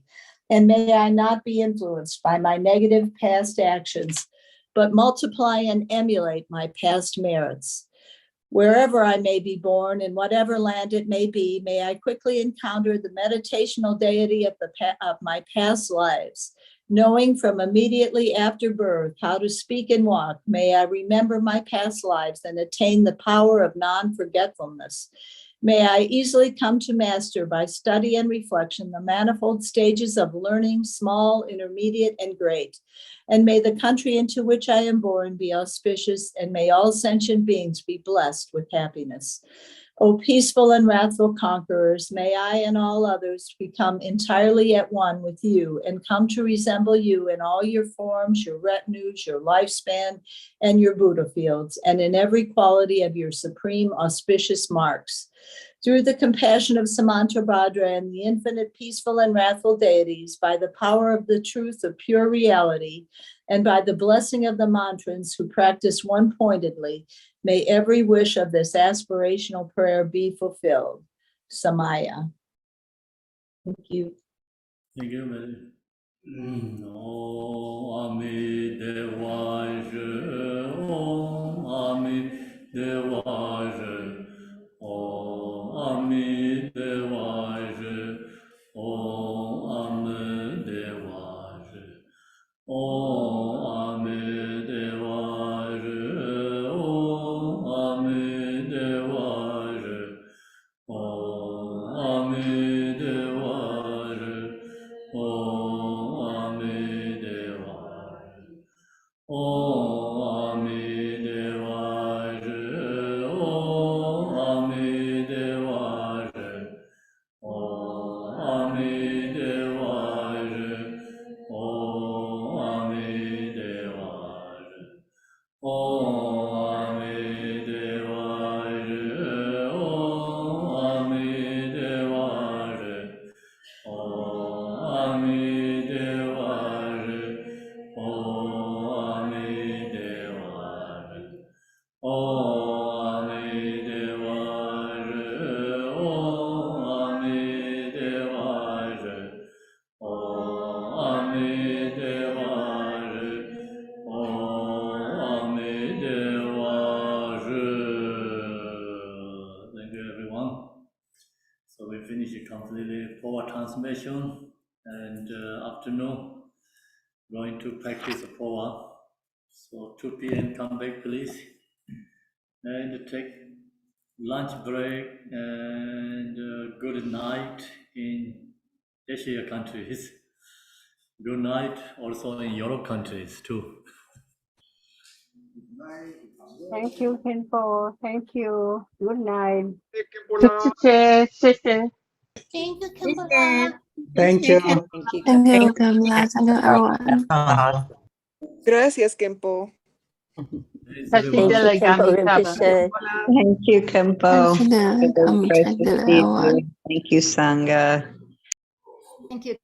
And may I not be influenced by my negative past actions, but multiply and emulate my past merits. Wherever I may be born, in whatever land it may be, may I quickly encounter the meditational deity of my past lives. Knowing from immediately after birth how to speak and walk, may I remember my past lives and attain the power of non-forgetfulness. May I easily come to master by study and reflection the manifold stages of learning, small, intermediate, and great. And may the country into which I am born be auspicious, and may all sentient beings be blessed with happiness. O peaceful and wrathful conquerors, may I and all others become entirely at one with you and come to resemble you in all your forms, your retinues, your lifespan, and your Buddha fields, and in every quality of your supreme auspicious marks. Through the compassion of Samantabhadra and the infinite peaceful and wrathful deities, by the power of the truth of pure reality, and by the blessing of the mantrans who practice one-pointedly, May every wish of this aspirational prayer be fulfilled. Samaya. Thank you. Thank you, Mary. Om Ami Devaya, Om Ami Devaya, Om Ami Devaya, Om Ami Devaya, Om Ami Devaya, Om Ami Devaya, Om Ami Devaya, Om Ami Devaya, Om Ami Devaya, Om Ami Devaya, Om Ami Devaya, Om Ami Devaya, Om Ami Devaya, Om Ami Devaya, Om Ami Devaya, Om Ami Devaya, Om Ami Devaya, Om Ami Devaya, Om Ami Devaya, Om Ami Devaya. Thank you, everyone. So we finish it completely Phowa transmission, and afternoon going to practice Phowa. So 2 p.m. come back, please, and take lunch break, and good night in Asia countries. Good night also in Europe countries too. Thank you, Kenpo. Thank you. Good night. 谢谢。 Thank you, Kimberly. Thank you. Thank you. Thank you, Kamla. Thank you, everyone. Gracias, Kempo. Thanks, Thank everyone. you, Kempo Rinpoche. Thank you, Kempo. Thank you, Very Kamla. precious Thank you, to see everyone. you. Thank you, Sangha. Thank you.